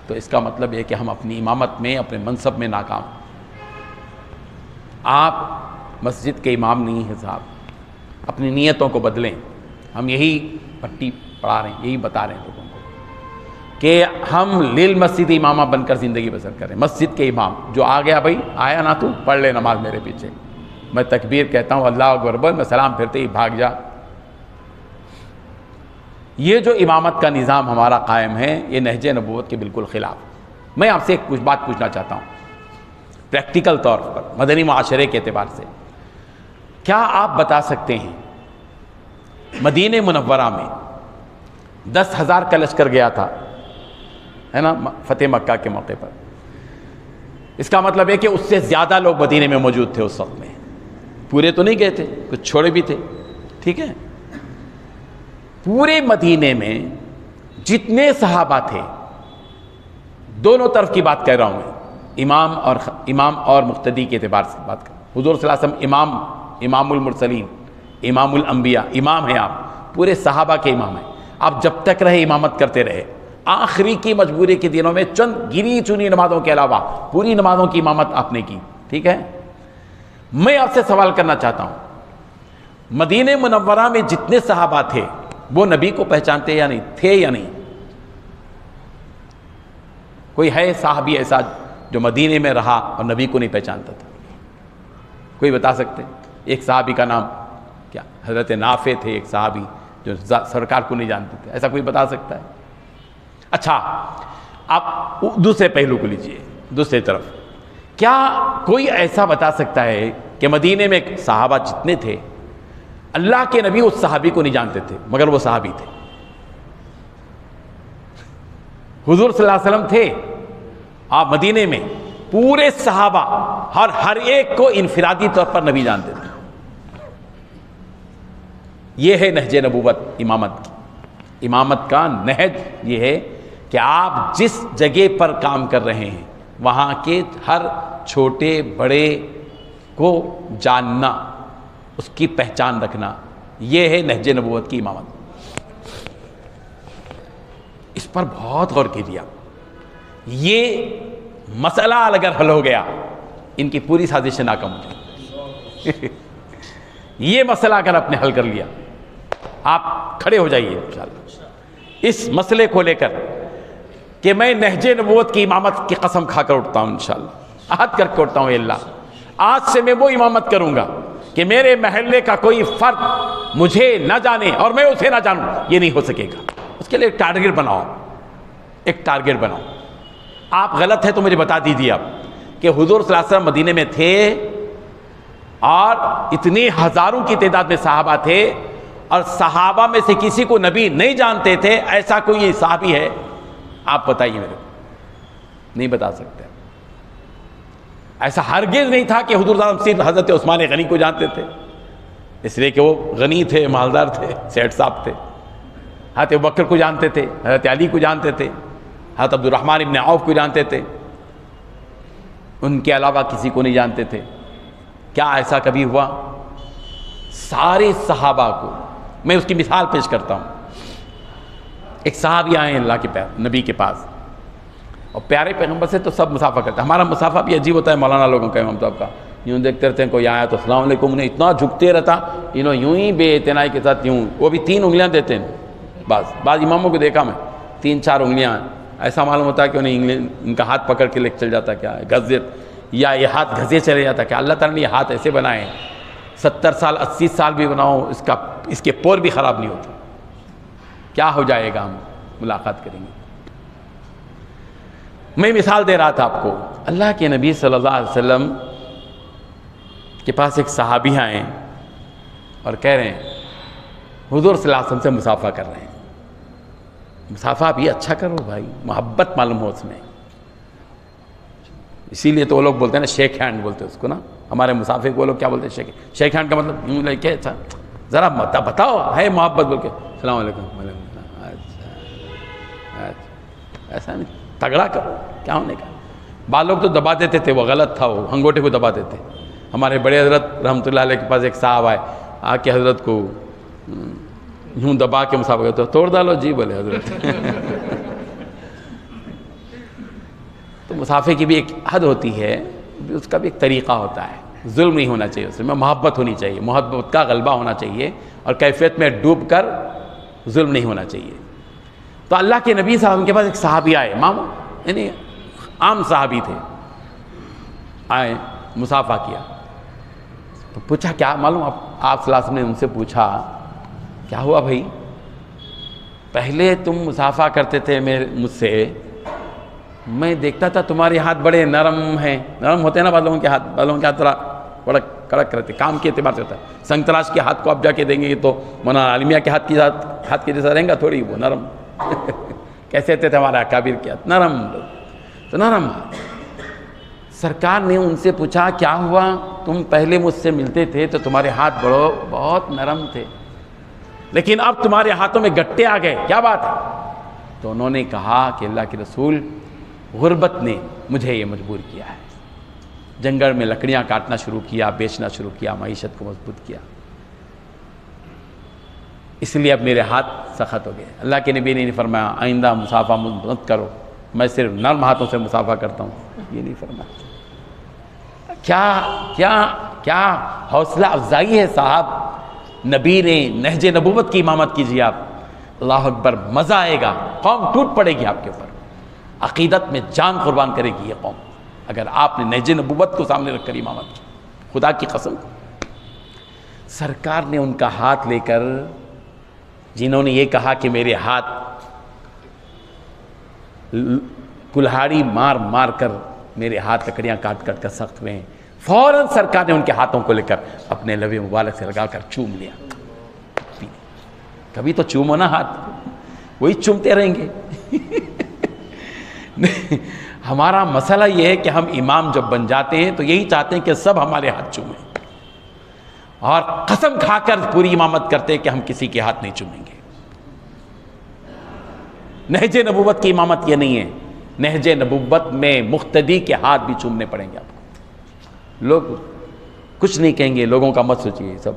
تو اس کا مطلب یہ کہ ہم اپنی امامت میں، اپنے منصب میں ناکام۔ آپ مسجد کے امام نہیں ہیں صاحب، اپنی نیتوں کو بدلیں۔ ہم یہی پٹی پڑھا رہے ہیں، یہی بتا رہے ہیں لوگوں کو کہ ہم للمسجد امامہ بن کر زندگی بسر کریں۔ مسجد کے امام جو آ گیا، بھائی آیا نا، تو پڑھ لے نماز میرے پیچھے، میں تکبیر کہتا ہوں، اللہ اکبر بول، میں سلام پھرتے ہی بھاگ جا۔ یہ جو امامت کا نظام ہمارا قائم ہے، یہ نہج نبوت کے بالکل خلاف۔ میں آپ سے کچھ بات پوچھنا چاہتا ہوں پریکٹیکل طور پر، مدنی معاشرے کے اعتبار سے۔ کیا آپ بتا سکتے ہیں مدینہ منورہ میں 10,000 کا لشکر گیا تھا، ہے نا، فتح مکہ کے موقع پر؟ اس کا مطلب ہے کہ اس سے زیادہ لوگ مدینے میں موجود تھے اس وقت میں، پورے تو نہیں گئے تھے، کچھ چھوڑے بھی تھے، ٹھیک ہے؟ پورے مدینے میں جتنے صحابہ تھے، دونوں طرف کی بات کہہ رہا ہوں میں، امام اور مقتدی کے اعتبار سے بات کر، حضور صلی اللہ علیہ وسلم امام المرسلین، امام الانبیاء، امام ہیں آپ، پورے صحابہ کے امام ہیں، آپ جب تک رہے امامت کرتے رہے، آخری کی مجبوری کے دنوں میں چند گنی چنی نمازوں کے علاوہ پوری نمازوں کی امامت آپ نے کی، ٹھیک ہے؟ میں آپ سے سوال کرنا چاہتا ہوں، مدینہ منورہ میں جتنے صحابہ تھے وہ نبی کو پہچانتے یا نہیں تھے یا نہیں؟ کوئی ہے صحابی ایسا جو مدینے میں رہا اور نبی کو نہیں پہچانتا تھا؟ کوئی بتا سکتے؟ ایک صحابی کا نام کیا حضرت نافع تھے، ایک صحابی جو سرکار کو نہیں جانتے تھے، ایسا کوئی بتا سکتا ہے؟ اچھا، آپ دوسرے پہلو کو لیجئے، دوسری طرف، کیا کوئی ایسا بتا سکتا ہے کہ مدینے میں صحابہ جتنے تھے اللہ کے نبی اس صحابی کو نہیں جانتے تھے مگر وہ صحابی تھے؟ حضور صلی اللہ علیہ وسلم تھے، آپ مدینے میں پورے صحابہ ہر ایک کو انفرادی طور پر نبی جانتے تھے۔ یہ ہے نہج نبوت امامت کی۔ امامت کا نہج یہ ہے کہ آپ جس جگہ پر کام کر رہے ہیں وہاں کے ہر چھوٹے بڑے کو جاننا، اس کی پہچان رکھنا، یہ ہے نہج نبوت کی امامت۔ اس پر بہت غور کیجیے۔ یہ مسئلہ اگر حل ہو گیا ان کی پوری سازش ناکام ہو جائے۔ یہ مسئلہ اگر آپ نے حل کر لیا، آپ کھڑے ہو جائیے انشاءاللہ اس مسئلے کو لے کر کہ میں نہج نبوت کی امامت کی قسم کھا کر اٹھتا ہوں، انشاءاللہ عہد کر کے اٹھتا ہوں، اے اللہ آج سے میں وہ امامت کروں گا کہ میرے محلے کا کوئی فرد مجھے نہ جانے اور میں اسے نہ جانوں، یہ نہیں ہو سکے گا۔ اس کے لیے ایک ٹارگٹ بناؤ، ایک ٹارگٹ بناؤ۔ آپ غلط ہے تو مجھے بتا دیجیے آپ کہ حضور صلی اللہ علیہ وسلم مدینے میں تھے اور اتنی ہزاروں کی تعداد میں صحابہ تھے اور صحابہ میں سے کسی کو نبی نہیں جانتے تھے، ایسا کوئی صحابی ہے؟ آپ بتائیے میرے کو، نہیں بتا سکتے۔ ایسا ہرگز نہیں تھا کہ حضور صلی اللہ علیہ وسلم صرف حضرت عثمان غنی کو جانتے تھے، اس لیے کہ وہ غنی تھے، مالدار تھے، سیٹ صاحب تھے۔ حضرت ابوبکر کو جانتے تھے، حضرت علی کو جانتے تھے، حضرت عبد الرحمن ابن عوف کو جانتے تھے، ان کے علاوہ کسی کو نہیں جانتے تھے۔ کیا ایسا کبھی ہوا؟ سارے صحابہ کو میں اس کی مثال پیش کرتا ہوں۔ ایک صحابی آئے اللہ کے نبی کے پاس، اور پیارے پیغمبر سے تو سب مسافہ کرتے ہیں۔ ہمارا مسافہ بھی عجیب ہوتا ہے مولانا لوگوں کا، امام صاحب کا، یوں دیکھتے رہتے ہیں کوئی آیا تو السلام علیکم، انہیں اتنا جھکتے رہتا، یوں ہی بے اعتنائی کے ساتھ، یوں وہ بھی 3 انگلیاں دیتے ہیں۔ بعض اماموں کو دیکھا میں 3-4 انگلیاں، ایسا معلوم ہوتا ہے کہ انہیں ان کا ہاتھ پکڑ کے لے چل جاتا کیا ہے گزت، یا یہ ہاتھ گھسے چلے جاتا کیا؟ اللہ تعالیٰ نے یہ ہاتھ ایسے بنائے 70 سال 80 سال بھی بناؤ اس کے پور بھی خراب نہیں ہوتے۔ کیا ہو جائے گا؟ ہم ملاقات کریں گے۔ میں مثال دے رہا تھا آپ کو، اللہ کے نبی صلی اللہ علیہ وسلم کے پاس ایک صحابی آئے اور کہہ رہے ہیں حضور صلی اللہ علیہ وسلم سے مصافحہ کر رہے ہیں۔ مصافحہ بھی اچھا کرو بھائی، محبت معلوم ہو اس میں۔ اسی لیے تو وہ لوگ بولتے ہیں نا شیک ہینڈ بولتے ہیں اس کو نا، ہمارے مسافر کو وہ لوگ کیا بولتے ہیں؟ شیک ہینڈ کا مطلب یوں لے کے اچھا ذرا بتاؤ ہے محبت بول کے السلام علیکم وعلیکم السلام، اچھا ایسا نہیں، تگڑا کرو، کیا ہونے کا۔ بعض لوگ تو دبا دیتے تھے، وہ غلط تھا، وہ انگوٹھے کو دبا دیتے۔ ہمارے بڑے حضرت رحمۃ اللہ علیہ کے پاس ایک صاحب آئے، آ کے حضرت کو یوں دبا کے مسافہ کرتے، توڑ ڈالو جی بولے حضرت۔ تو مسافے کی بھی ایک حد ہوتی ہے، اس کا بھی ایک طریقہ ہوتا ہے، ظلم نہیں ہونا چاہیے، اس میں محبت ہونی چاہیے، محبت کا غلبہ ہونا چاہیے، اور کیفیت میں ڈوب کر ظلم نہیں ہونا چاہیے۔ تو اللہ کے نبی صاحب کے پاس ایک صحابی آئے، یعنی عام صحابی تھے، آئے مصافحہ کیا تو پوچھا کیا معلوم، آپ صلی اللہ علیہ وسلم نے ان سے پوچھا کیا ہوا بھائی، پہلے تم مصافحہ کرتے تھے مجھ سے، میں دیکھتا تھا تمہارے ہاتھ بڑے نرم ہیں، نرم ہوتے ہیں نا بعض لوگوں کے ہاتھ، بعض لوگوں کے ہاتھ تھوڑا بڑا کڑک رہتے، کام کے اعتبار سے ہوتا ہے۔ سنگ تراش کے ہاتھ کو آپ جا کے دیں گے تو مولانا عالمیہ کے ہاتھ کے جیسا رہیں گا تھوڑی، وہ نرم کیسے تھے ہمارا اکابر کے ہاتھ نرم، تو نرم۔ سرکار نے ان سے پوچھا کیا ہوا، تم پہلے مجھ سے ملتے تھے تو تمہارے ہاتھ بہت نرم تھے، لیکن اب تمہارے ہاتھوں میں گٹے آ گئے، کیا بات ہے؟ تو انہوں نے کہا کہ اللہ کے رسول، غربت نے مجھے یہ مجبور کیا ہے، جنگل میں لکڑیاں کاٹنا شروع کیا، بیچنا شروع کیا، معیشت کو مضبوط کیا، اس لیے اب میرے ہاتھ سخت ہو گئے۔ اللہ کے نبی نے نہیں فرمایا آئندہ مصافحہ مت کرو، میں صرف نرم ہاتھوں سے مصافحہ کرتا ہوں، یہ نہیں فرمایا۔ کیا حوصلہ افزائی ہے صاحب، نبی نے نہج نبوت کی امامت کیجیے آپ، اللہ اکبر، مزہ آئے گا، قوم ٹوٹ پڑے گی آپ کے اوپر، عقیدت میں جان قربان کرے گی یہ قوم اگر آپ نے نہج نبوت کو سامنے رکھ کر امامت کی۔ خدا کی قسم، سرکار نے ان کا ہاتھ لے کر، جنہوں نے یہ کہا کہ میرے ہاتھ کلہاڑی مار مار کر میرے ہاتھ لکڑیاں کاٹ کاٹ کر سخت ہوئے ہیں، فوراً سرکار نے ان کے ہاتھوں کو لے کر اپنے لب مبارک سے لگا کر چوم لیا۔ کبھی تو چومو نا ہاتھ، وہی چومتے رہیں گے۔ ہمارا مسئلہ یہ ہے کہ ہم امام جب بن جاتے ہیں تو یہی چاہتے ہیں کہ سب ہمارے ہاتھ چومیں، اور قسم کھا کر پوری امامت کرتے ہیں کہ ہم کسی کے ہاتھ نہیں چومیں گے۔ نہج نبوت کی امامت یہ نہیں ہے، نہج نبوت میں مقتدی کے ہاتھ بھی چومنے پڑیں گے آپ کو۔ لوگ کچھ نہیں کہیں گے، لوگوں کا مت سوچیے، سب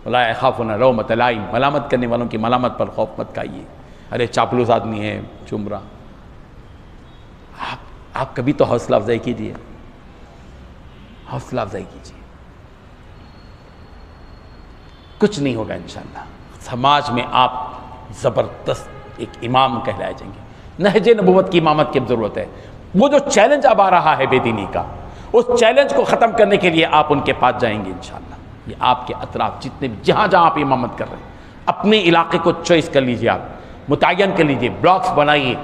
لا یخافون لومۃ لائم، ملامت کرنے والوں کی ملامت پر خوف مت کھائیے، ارے چاپلوس آدمی ہے چوم رہا۔ آپ کبھی تو حوصلہ افزائی کیجیے، حوصلہ افزائی کیجیے، کچھ نہیں ہوگا انشاءاللہ۔ سماج میں آپ زبردست ایک امام کہلائے جائیں گے۔ نہج نبوت کی امامت کی ضرورت ہے۔ وہ جو چیلنج اب آ رہا ہے بے دینی کا، اس چیلنج کو ختم کرنے کے لیے آپ ان کے پاس جائیں گے انشاءاللہ۔ یہ آپ کے اطراف جتنے جہاں جہاں آپ امامت کر رہے ہیں، اپنے علاقے کو چوائس کر لیجئے، آپ متعین کر لیجئے، بلاکس بنائیے،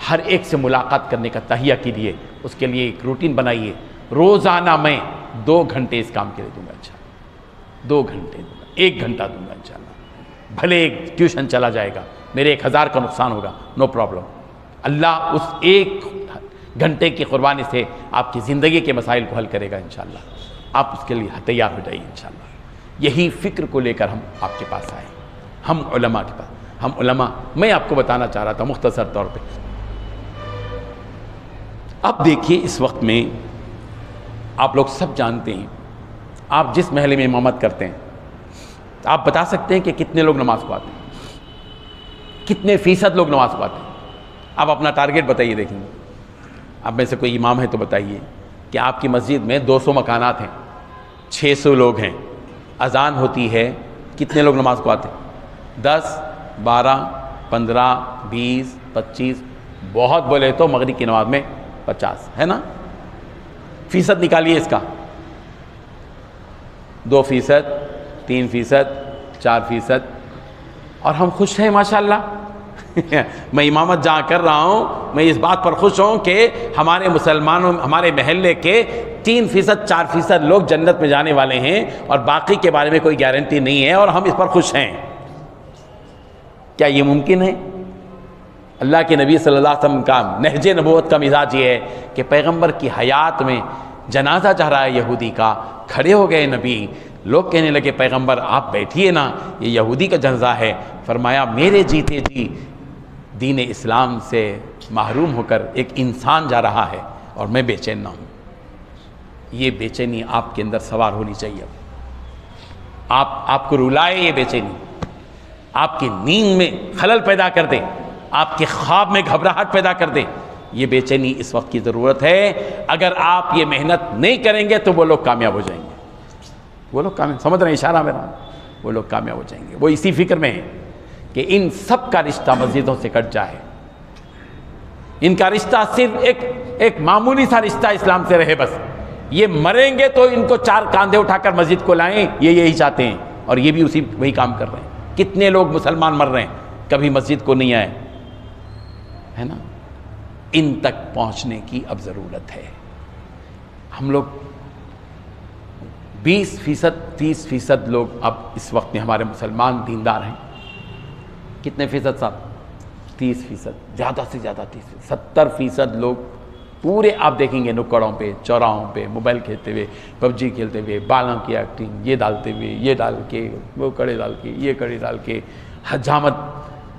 ہر ایک سے ملاقات کرنے کا تہیہ کیجیے، اس کے لیے ایک روٹین بنائیے۔ روزانہ میں 2 گھنٹے اس کام کے لیے دوں گا انشاءاللہ، 2 گھنٹے دوں گا، 1 گھنٹہ دوں گا انشاءاللہ۔ بھلے ایک ٹیوشن چلا جائے گا، میرے 1000 کا نقصان ہوگا، نو پرابلم۔ اللہ اس 1 گھنٹے کی قربانی سے آپ کی زندگی کے مسائل کو حل کرے گا انشاءاللہ۔ آپ اس کے لیے تیار ہو جائیے انشاءاللہ۔ یہی فکر کو لے کر ہم آپ کے پاس آئے، ہم علماء کے پاس۔ ہم علماء، میں آپ کو بتانا چاہ رہا تھا مختصر طور پہ، اب دیکھیے اس وقت میں آپ لوگ سب جانتے ہیں، آپ جس محلے میں امامت کرتے ہیں، آپ بتا سکتے ہیں کہ کتنے لوگ نماز کو آتے ہیں، کتنے فیصد لوگ نماز کو آتے ہیں؟ آپ اپنا ٹارگیٹ بتائیے، دیکھیں گے آپ میں سے کوئی امام ہے تو بتائیے کہ آپ کی مسجد میں 200 مکانات ہیں، 600 لوگ ہیں، اذان ہوتی ہے، کتنے لوگ نماز کو آتے ہیں؟ 10 12 15 20 25، بہت بولے تو مغرب کی نماز میں 50 ہے نا؟ فیصد نکالیے اس کا، 2%، 3%، 4%، اور ہم خوش ہیں ماشاءاللہ۔ میں امامت جہاں کر رہا ہوں، میں اس بات پر خوش ہوں کہ ہمارے مسلمانوں، ہمارے محلے کے 3%، 4% لوگ جنت میں جانے والے ہیں، اور باقی کے بارے میں کوئی گارنٹی نہیں ہے، اور ہم اس پر خوش ہیں۔ کیا یہ ممکن ہے؟ اللہ کے نبی صلی اللہ علیہ وسلم کا نہج نبوت کا مزاج یہ ہے کہ پیغمبر کی حیات میں جنازہ چاہ رہا ہے یہودی کا، کھڑے ہو گئے نبی، لوگ کہنے لگے پیغمبر آپ بیٹھیے نا، یہ یہودی کا جنازہ ہے۔ فرمایا میرے جیتے جی دین اسلام سے محروم ہو کر ایک انسان جا رہا ہے، اور میں بے چین نہ ہوں۔ یہ بے چینی آپ کے اندر سوار ہونی چاہیے۔ آپ کو رلائے یہ بے چینی، آپ کی نیند میں خلل پیدا کر دے، آپ کے خواب میں گھبراہٹ پیدا کر دے، یہ بے چینی اس وقت کی ضرورت ہے۔ اگر آپ یہ محنت نہیں کریں گے تو وہ لوگ کامیاب ہو جائیں گے، وہ لوگ کامیاب، سمجھ رہے ہیں اشارہ میرا؟ وہ لوگ کامیاب ہو جائیں گے۔ وہ اسی فکر میں ہیں کہ ان سب کا رشتہ مسجدوں سے کٹ جائے، ان کا رشتہ صرف ایک معمولی سا رشتہ اسلام سے رہے، بس یہ مریں گے تو ان کو 4 کاندھے اٹھا کر مسجد کو لائیں، یہ یہی چاہتے ہیں، اور یہ بھی وہی کام کر رہے ہیں۔ کتنے لوگ مسلمان مر رہے ہیں، کبھی مسجد کو نہیں آئے، ہے نا؟ ان تک پہنچنے کی اب ضرورت ہے۔ ہم لوگ 20%، 30% لوگ اب اس وقت میں ہمارے مسلمان دیندار ہیں۔ کتنے فیصد صاحب؟ 30%، زیادہ سے زیادہ 30%، 70% لوگ پورے آپ دیکھیں گے نکڑوں پہ، چوراہوں پہ موبائل کھیلتے ہوئے، PUBG کھیلتے ہوئے، بالوں کی ایکٹنگ، یہ ڈالتے ہوئے، یہ ڈال کے وہ کڑے ڈال کے، یہ کڑے ڈال کے، حجامت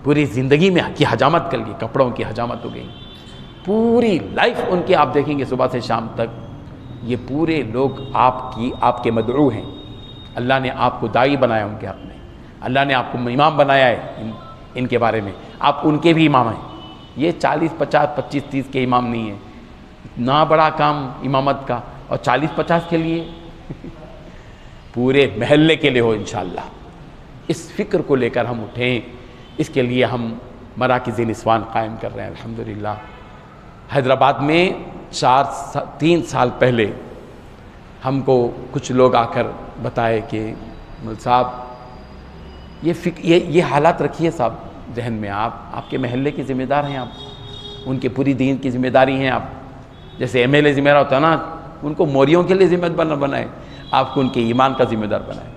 پوری زندگی میں کی حجامت کر لی، کپڑوں کی حجامت ہو گئی، پوری لائف ان کی آپ دیکھیں گے صبح سے شام تک، یہ پورے لوگ آپ کے مدعو ہیں، اللہ نے آپ کو داعی بنایا ان کے حق میں، اللہ نے آپ کو امام بنایا ہے ان کے بارے میں، آپ ان کے بھی امام ہیں، یہ 40 50 25 30 کے امام نہیں ہیں، اتنا بڑا کام امامت کا، اور 40 50 کے لیے پورے محلے کے لیے ہو انشاءاللہ۔ اس فکر کو لے کر ہم اٹھیں، اس کے لیے ہم مراکز نسوان قائم کر رہے ہیں الحمدللہ۔ حیدرآباد میں 3 سال پہلے ہم کو کچھ لوگ آ کر بتائے کہ مول صاحب یہ حالات رکھیے صاحب ذہن میں، آپ کے محلے کے ذمہ دار ہیں، آپ ان کے پوری دین کی ذمہ داری ہیں، آپ جیسے ایم ایل اے ذمہ دار ہوتا ہے نا، ان کو موریوں کے لیے ذمہ دار بنائے، آپ کو ان کے ایمان کا ذمہ دار بنائے،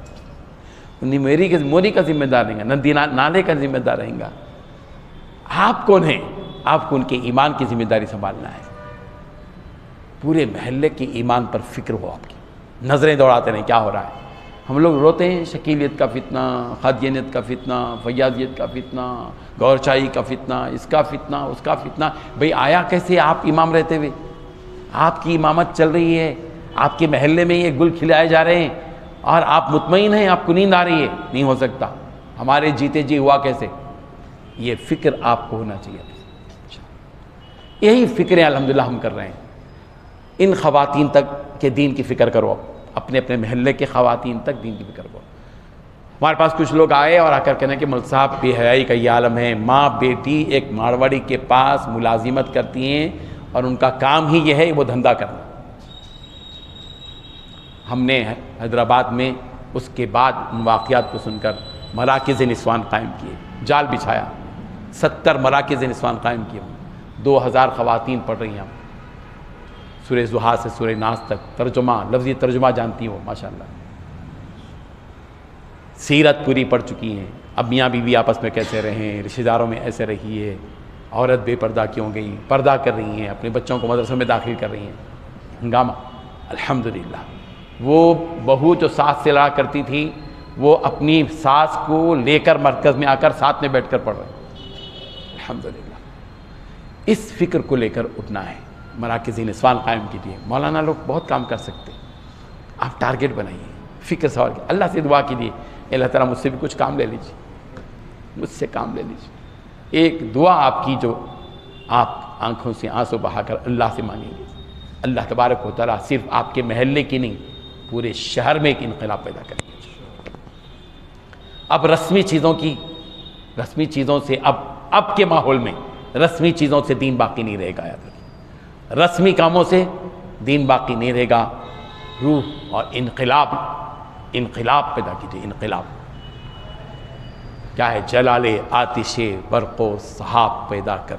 انہیں موری کا ذمہ دار رہیں گا، نہ نالے کا ذمہ دار رہیں گا، آپ کون ہیں؟ آپ کو ان کے ایمان کی ذمہ داری سنبھالنا ہے، پورے محلے کے ایمان پر فکر ہو، آپ کی نظریں دوڑاتے رہیں کیا ہو رہا ہے۔ ہم لوگ روتے ہیں شکیلیت کا فتنہ، قادیانیت کا فتنہ، فیاضیت کا فتنہ، گورچائی کا فتنہ، اس کا فتنہ، اس کا فتنہ، بھئی آیا کیسے آپ امام رہتے ہوئے؟ آپ کی امامت چل رہی ہے، آپ کے محلے میں یہ گل کھلائے جا رہے ہیں اور آپ مطمئن ہیں، آپ کو نیند آ رہی ہے؟ نہیں ہو سکتا، ہمارے جیتے جی ہوا کیسے؟ یہ فکر آپ کو ہونا چاہیے، یہی فکریں الحمدللہ ہم کر رہے ہیں۔ ان خواتین تک کہ دین کی فکر کرو، اپنے محلے کے خواتین تک دین کی فکر کرو۔ ہمارے پاس کچھ لوگ آئے اور آ کر کہنے کہ مول صاحب بے حیائی کا یہ عالم ہے، ماں بیٹی ایک مارواڑی کے پاس ملازمت کرتی ہیں اور ان کا کام ہی یہ ہے وہ دھندا کرنا۔ ہم نے حیدرآباد میں اس کے بعد ان واقعات کو سن کر مراکز نسوان قائم کیے، جال بچھایا، 70 مراکز نسوان قائم کیے، 2000 خواتین پڑھ رہی ہیں، سورہ ضحیٰ سے سورہ ناس تک ترجمہ، لفظی ترجمہ جانتی ہو ماشاءاللہ، سیرت پوری پڑھ چکی ہیں، اب میاں بیوی آپس میں کیسے رہیں، رشتہ داروں میں ایسے رہیے، عورت بے پردہ کیوں گئی، پردہ کر رہی ہیں، اپنے بچوں کو مدرسوں میں داخل کر رہی ہیں، ہنگامہ الحمدللہ۔ وہ بہو جو ساس سے لڑا کرتی تھی، وہ اپنی ساس کو لے کر مرکز میں آ کر ساتھ میں بیٹھ کر پڑھ رہے ہیں الحمدللہ۔ اس فکر کو لے کر اٹھنا ہے، مراکز نسوان قائم کیجیے۔ مولانا لوگ بہت کام کر سکتے ہیں، آپ ٹارگٹ بنائیے، فکر سوال کی، اللہ سے دعا کیجیے اللہ تعالیٰ مجھ سے بھی کچھ کام لے لیجیے، مجھ سے کام لے لیجیے۔ ایک دعا آپ کی جو آپ آنکھوں سے آنسو بہا کر اللہ سے مانگیں گے، اللہ تبارک و تعالیٰ صرف آپ کے محلے کی نہیں پورے شہر میں ایک انقلاب پیدا کریں گے۔ اب رسمی چیزوں سے اب کے ماحول میں رسمی چیزوں سے دین باقی نہیں رہے گا، یاد رکھیں، رسمی کاموں سے دین باقی نہیں رہے گا۔ روح اور انقلاب پیدا کیجیے، انقلاب کیا ہے؟ جلال آتش برق و سحاب پیدا کر،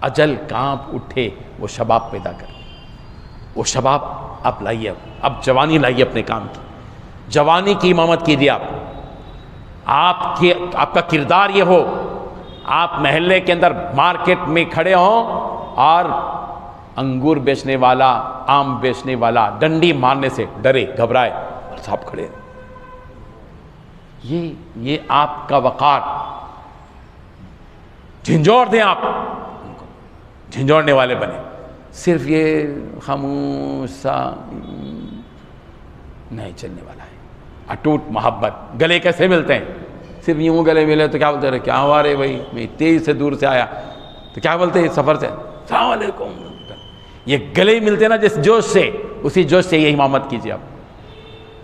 اجل کانپ اٹھے وہ شباب پیدا کر، وہ شباب آپ لائیے، اب جوانی لائیے اپنے کام کی، جوانی کی امامت کیجیے۔ آپ کا کردار یہ ہو، آپ محلے کے اندر مارکیٹ میں کھڑے ہوں اور انگور بیچنے والا، آم بیچنے والا ڈنڈی مارنے سے ڈرے گھبرائے اور صاحب کھڑے، یہ آپ کا وقار، جھنجھوڑ دیں، آپ جھنجھوڑنے والے بنے۔ صرف یہ خاموش سا نہیں چلنے والا ہے، اٹوٹ محبت۔ گلے کیسے ملتے ہیں؟ صرف یوں گلے ملے تو کیا بولتے رہے، کیا ہوا رے بھائی، میں تیز سے دور سے آیا تو کیا بولتے ہیں سفر سے، السلام علیکم۔ یہ گلے ملتے ہیں نا جس جوش سے، اسی جوش سے یہ امامت کیجیے، آپ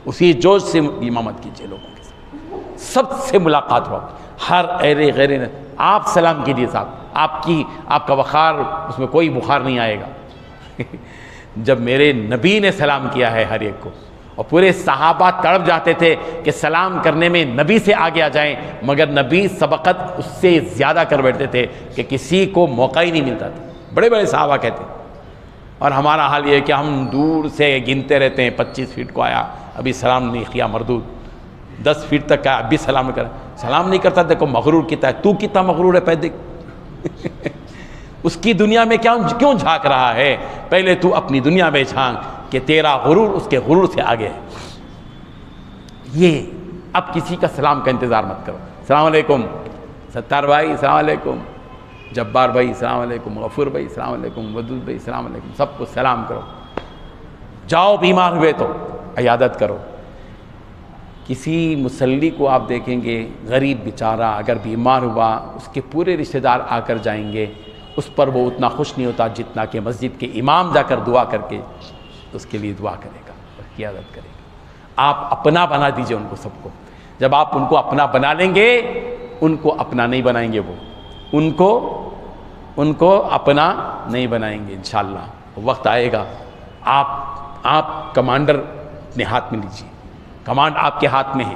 اسی جوش سے امامت کیجیے، لوگوں کے ساتھ سب سے ملاقات ہو، ہر ایرے غیرے نے آپ سلام کیجیے صاحب، آپ کا وقار، اس میں کوئی بخار نہیں آئے گا۔ جب میرے نبی نے سلام کیا ہے ہر ایک کو، اور پورے صحابہ تڑپ جاتے تھے کہ سلام کرنے میں نبی سے آگے آ جائیں، مگر نبی سبقت اس سے زیادہ کر بیٹھتے تھے کہ کسی کو موقع ہی نہیں ملتا تھا، بڑے بڑے صحابہ کہتے ہیں۔ اور ہمارا حال یہ ہے کہ ہم دور سے گنتے رہتے ہیں، 25 فٹ کو آیا ابھی سلام نہیں کیا، مردود 10 فٹ تک آیا ابھی سلام نہیں کرا، سلام نہیں کرتا، دیکھو مغرور کتنا ہے، تو کتنا مغرور ہے، پہلے اس کی دنیا میں کیوں جھانک رہا ہے؟ پہلے تو اپنی دنیا میں جھانک کہ تیرا غرور اس کے غرور سے آگے ہے۔ یہ اب کسی کا سلام کا انتظار مت کرو، السلام علیکم، ستار بھائی السلام علیکم، جبار بھائی السلام علیکم، غفور بھائی السلام علیکم، ودود بھائی السلام علیکم، سب کو سلام کرو. جاؤ بیمار ہوئے تو عیادت کرو. کسی مسلی کو آپ دیکھیں گے غریب بیچارہ اگر بیمار ہوا اس کے پورے رشتہ دار آ کر جائیں گے، اس پر وہ اتنا خوش نہیں ہوتا جتنا کہ مسجد کے امام جا کر دعا کر کے اس کے لیے دعا کرے گا، عیادت کرے گا. آپ اپنا بنا دیجئے ان کو سب کو. جب آپ ان کو اپنا بنا لیں گے، ان کو اپنا نہیں بنائیں گے، وہ ان کو اپنا نہیں بنائیں گے. انشاءاللہ وقت آئے گا. آپ کمانڈر اپنے ہاتھ میں لیجیے، کمانڈ آپ کے ہاتھ میں ہے،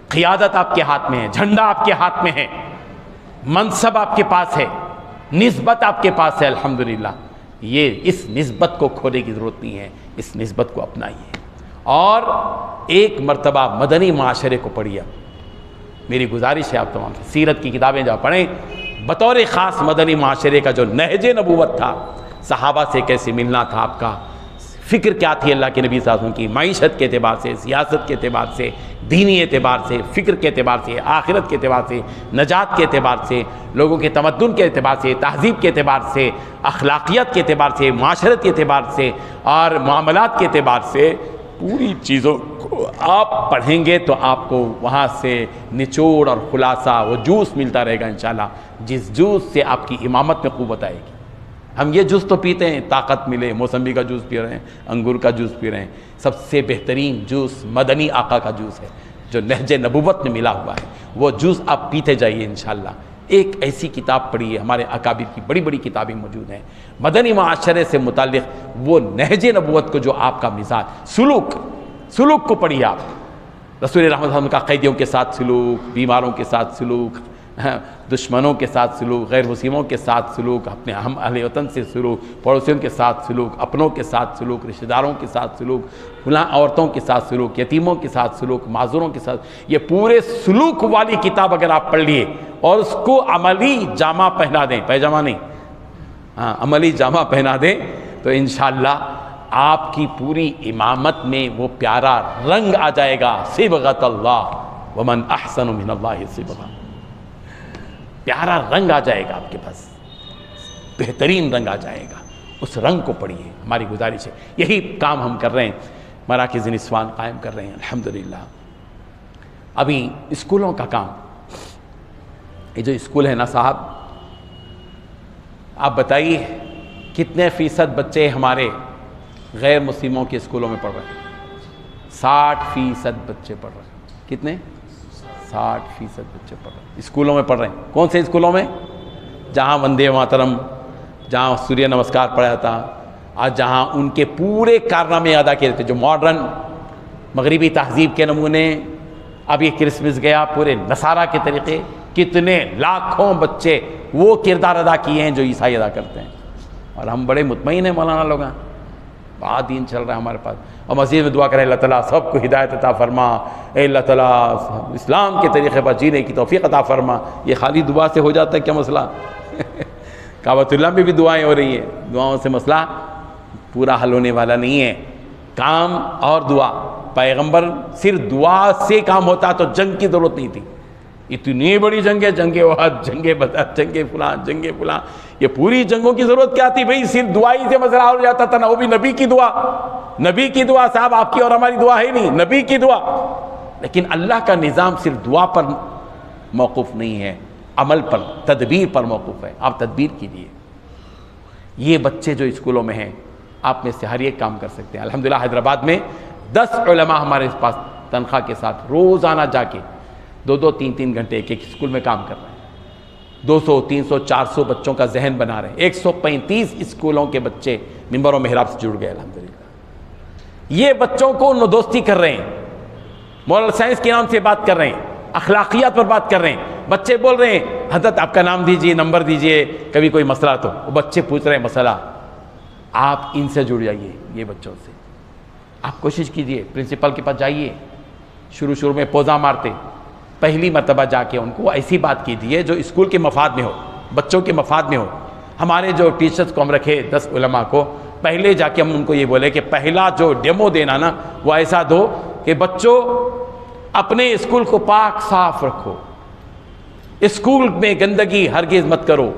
قیادت آپ کے ہاتھ میں ہے، جھنڈا آپ کے ہاتھ میں ہے، منصب آپ کے پاس ہے، نسبت آپ کے پاس ہے. الحمدللہ اس نسبت کو کھونے کی ضرورت نہیں ہے، اس نسبت کو اپنائیے. اور ایک مرتبہ مدنی معاشرے کو پڑھیے. میری گزارش ہے آپ تمام سے، سیرت کی کتابیں جا پڑھیں. بطور خاص مدنی معاشرے کا جو نہج نبوت تھا، صحابہ سے کیسے ملنا تھا، آپ کا فکر کیا تھی اللہ کے نبی صلی اللہ علیہ وسلم کی، معیشت کے اعتبار سے، سیاست کے اعتبار سے، دینی اعتبار سے، فکر کے اعتبار سے، آخرت کے اعتبار سے، نجات کے اعتبار سے، لوگوں کے تمدن کے اعتبار سے، تہذیب کے اعتبار سے، اخلاقیات کے اعتبار سے، معاشرت کے اعتبار سے اور معاملات کے اعتبار سے، پوری چیزوں کو آپ پڑھیں گے تو آپ کو وہاں سے نچوڑ اور خلاصہ وہ جوس ملتا رہے گا انشاءاللہ، جس جوس سے آپ کی امامت میں قوت آئے گی. ہم یہ جوس تو پیتے ہیں طاقت ملے، موسمبی کا جوس پی رہے ہیں، انگور کا جوس پی رہے ہیں. سب سے بہترین جوس مدنی آقا کا جوس ہے جو نہج نبوت میں ملا ہوا ہے. وہ جوس آپ پیتے جائیے انشاءاللہ. ایک ایسی کتاب پڑھیے، ہمارے اکابر کی بڑی بڑی کتابیں موجود ہیں مدنی معاشرے سے متعلق. وہ نہج نبوت کو جو آپ کا مزاج سلوک کو پڑھیے آپ. رسول رحمت صلی اللہ علیہ وسلم کا قیدیوں کے ساتھ سلوک، بیماروں کے ساتھ سلوک، دشمنوں کے ساتھ سلوک، غیر مسلموں کے ساتھ سلوک، اپنے ہم اہل وطن سے سلوک، پڑوسیوں کے ساتھ سلوک، اپنوں کے ساتھ سلوک، رشتہ داروں کے ساتھ سلوک، فلاں عورتوں کے ساتھ سلوک، یتیموں کے ساتھ سلوک، معذوروں کے ساتھ. یہ پورے سلوک والی کتاب اگر آپ پڑھ لیے اور اس کو عملی جامہ پہنا دیں، پیجامہ نہیں، عملی جامہ پہنا دیں تو انشاءاللہ آپ کی پوری امامت میں وہ پیارا رنگ آ جائے گا. صبغۃ اللہ ومن احسن من اللہ صبغہ. پیارا رنگ آ جائے گا آپ کے پاس، بہترین رنگ آ جائے گا. اس رنگ کو پڑھیے. ہماری گزارش ہے، یہی کام ہم کر رہے ہیں، مراکز نسوان قائم کر رہے ہیں الحمدللہ. ابھی اسکولوں کا کام، یہ جو اسکول ہے نا صاحب، آپ بتائیے کتنے فیصد بچے ہمارے غیر مسلموں کے اسکولوں میں پڑھ رہے ہیں؟ 60% بچے پڑھ رہے ہیں. کتنے؟ 60% بچے پڑھ رہے ہیں، اسکولوں میں پڑھ رہے ہیں. کون سے اسکولوں میں؟ جہاں وندے ماترم، جہاں سوریہ نمسکار پڑھا تھا، اور جہاں ان کے پورے کارنامے ادا کیے تھے، جو ماڈرن مغربی تہذیب کے نمونے. اب یہ کرسمس گیا، پورے نصارہ کے طریقے، کتنے لاکھوں بچے وہ کردار ادا کیے ہیں جو عیسائی ادا کرتے ہیں. اور ہم بڑے مطمئن ہیں مولانا لوگ، بہت دین چل رہا ہے ہمارے پاس. اور مسجد میں دعا کریں اللہ تعالیٰ سب کو ہدایت عطا فرما، اے اللہ تعالیٰ اسلام کے طریقے پر جینے کی توفیق عطا فرما. یہ خالی دعا سے ہو جاتا ہے کیا مسئلہ؟ کعبۃ اللہ میں بھی دعائیں ہو رہی ہیں، دعاؤں سے مسئلہ پورا حل ہونے والا نہیں ہے. کام اور دعا. پیغمبر صرف دعا سے کام ہوتا تو جنگ کی ضرورت نہیں تھی. اتنی بڑی جنگیں، جنگ احد، جنگ بدر، جنگ فلاں، یہ پوری جنگوں کی ضرورت کیا تھی بھئی؟ صرف دعائی سے مسئلہ ہو جاتا تھا نا. وہ بھی نبی کی دعا. نبی کی دعا صاحب، آپ کی اور ہماری دعا ہے نہیں، نبی کی دعا. لیکن اللہ کا نظام صرف دعا پر موقوف نہیں ہے، عمل پر، تدبیر پر موقوف ہے. آپ تدبیر کیجیے. یہ بچے جو اسکولوں میں ہیں، آپ میں سے ہر ایک کام کر سکتے ہیں. الحمدللہ حیدرآباد میں 10 علماء ہمارے پاس تنخواہ کے ساتھ روزانہ جا کے 2-2 3-3 گھنٹے ایک اسکول میں کام کر رہے ہیں. 200 300 400 بچوں کا ذہن بنا رہے ہیں. 135 اسکولوں کے بچے منبر و محراب سے جڑ گئے الحمدللہ. یہ بچوں کو دوستی کر رہے ہیں، مورل سائنس کے نام سے بات کر رہے ہیں، اخلاقیات پر بات کر رہے ہیں. بچے بول رہے ہیں حضرت آپ کا نام دیجئے، نمبر دیجئے، کبھی کوئی مسئلہ تو وہ بچے پوچھ رہے ہیں مسئلہ. آپ ان سے جڑ جائیے، یہ بچوں سے آپ کوشش کیجئے. پرنسپل کے پاس جائیے. شروع میں پوزا مارتے، پہلی مرتبہ جا کے ان کو ایسی بات کیجیے جو اسکول کے مفاد میں ہو، بچوں کے مفاد میں ہو. ہمارے جو ٹیچرز کو ہم رکھے 10 علماء کو، پہلے جا کے ہم ان کو یہ بولے کہ پہلا جو ڈیمو دینا نا وہ ایسا دو کہ بچوں اپنے اسکول کو پاک صاف رکھو. اسکول میں گندگی ہرگز مت کرو،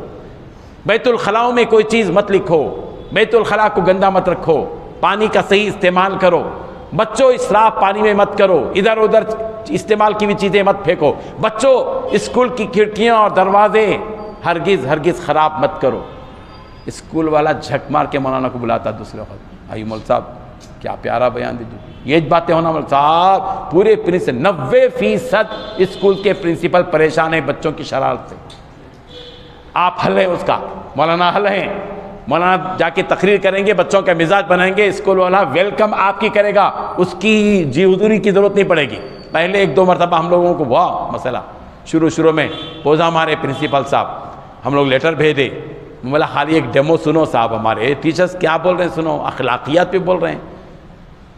بیت الخلاء میں کوئی چیز مت لکھو، بیت الخلاء کو گندا مت رکھو، پانی کا صحیح استعمال کرو، بچوں اسراف پانی میں مت کرو، ادھر ادھر استعمال کی ہوئی چیزیں مت پھینکو، بچوں اسکول کی کھڑکیاں اور دروازے ہرگز خراب مت کرو۔ اسکول والا جھک مار کے مولانا کو بلاتا دوسرے وقت، آئیے مول صاحب کیا پیارا بیان دیجیے، یہ باتیں ہونا مول صاحب، پورے 90% اسکول کے پرنسپل پریشان ہیں بچوں کی شرارت سے۔ آپ حل ہیں اس کا، مولانا حل ہیں، مولانا جا کے تقریر کریں گے، بچوں کا مزاج بنائیں گے، اسکول والا ویلکم آپ کی کرے گا، اس کی جی حضوری کی ضرورت نہیں پڑے گی۔ پہلے 1-2 مرتبہ ہم لوگوں کو واہ مسئلہ شروع میں پوزا مارے پرنسپل صاحب، ہم لوگ لیٹر بھیجے، بولا خالی ایک ڈیمو سنو صاحب، ہمارے ٹیچرز کیا بول رہے ہیں سنو، اخلاقیات پہ بول رہے ہیں،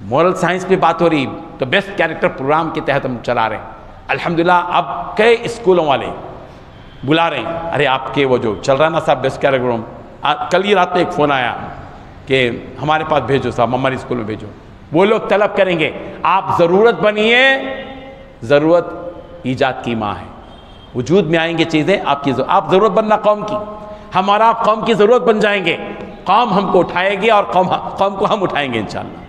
مورل سائنس پہ بات ہو رہی، تو بیسٹ کیریکٹر پروگرام کے تحت ہم چلا رہے ہیں۔ الحمدللہ اب کئی اسکولوں والے بلا رہے ہیں، ارے آپ کے وہ جو چل رہا نا صاحب بیسٹ کیریکٹر، کل ہی رات میں ایک فون آیا کہ ہمارے پاس بھیجو صاحب، ہمارے اسکول میں بھیجو، وہ لوگ طلب کریں گے، آپ ضرورت بنیے، ضرورت ایجاد کی ماں ہے، وجود میں آئیں گے چیزیں آپ ضرورت بننا قوم کی، ہمارا قوم کی ضرورت بن جائیں گے، قوم ہم کو اٹھائے گی اور قوم کو ہم اٹھائیں گے انشاءاللہ۔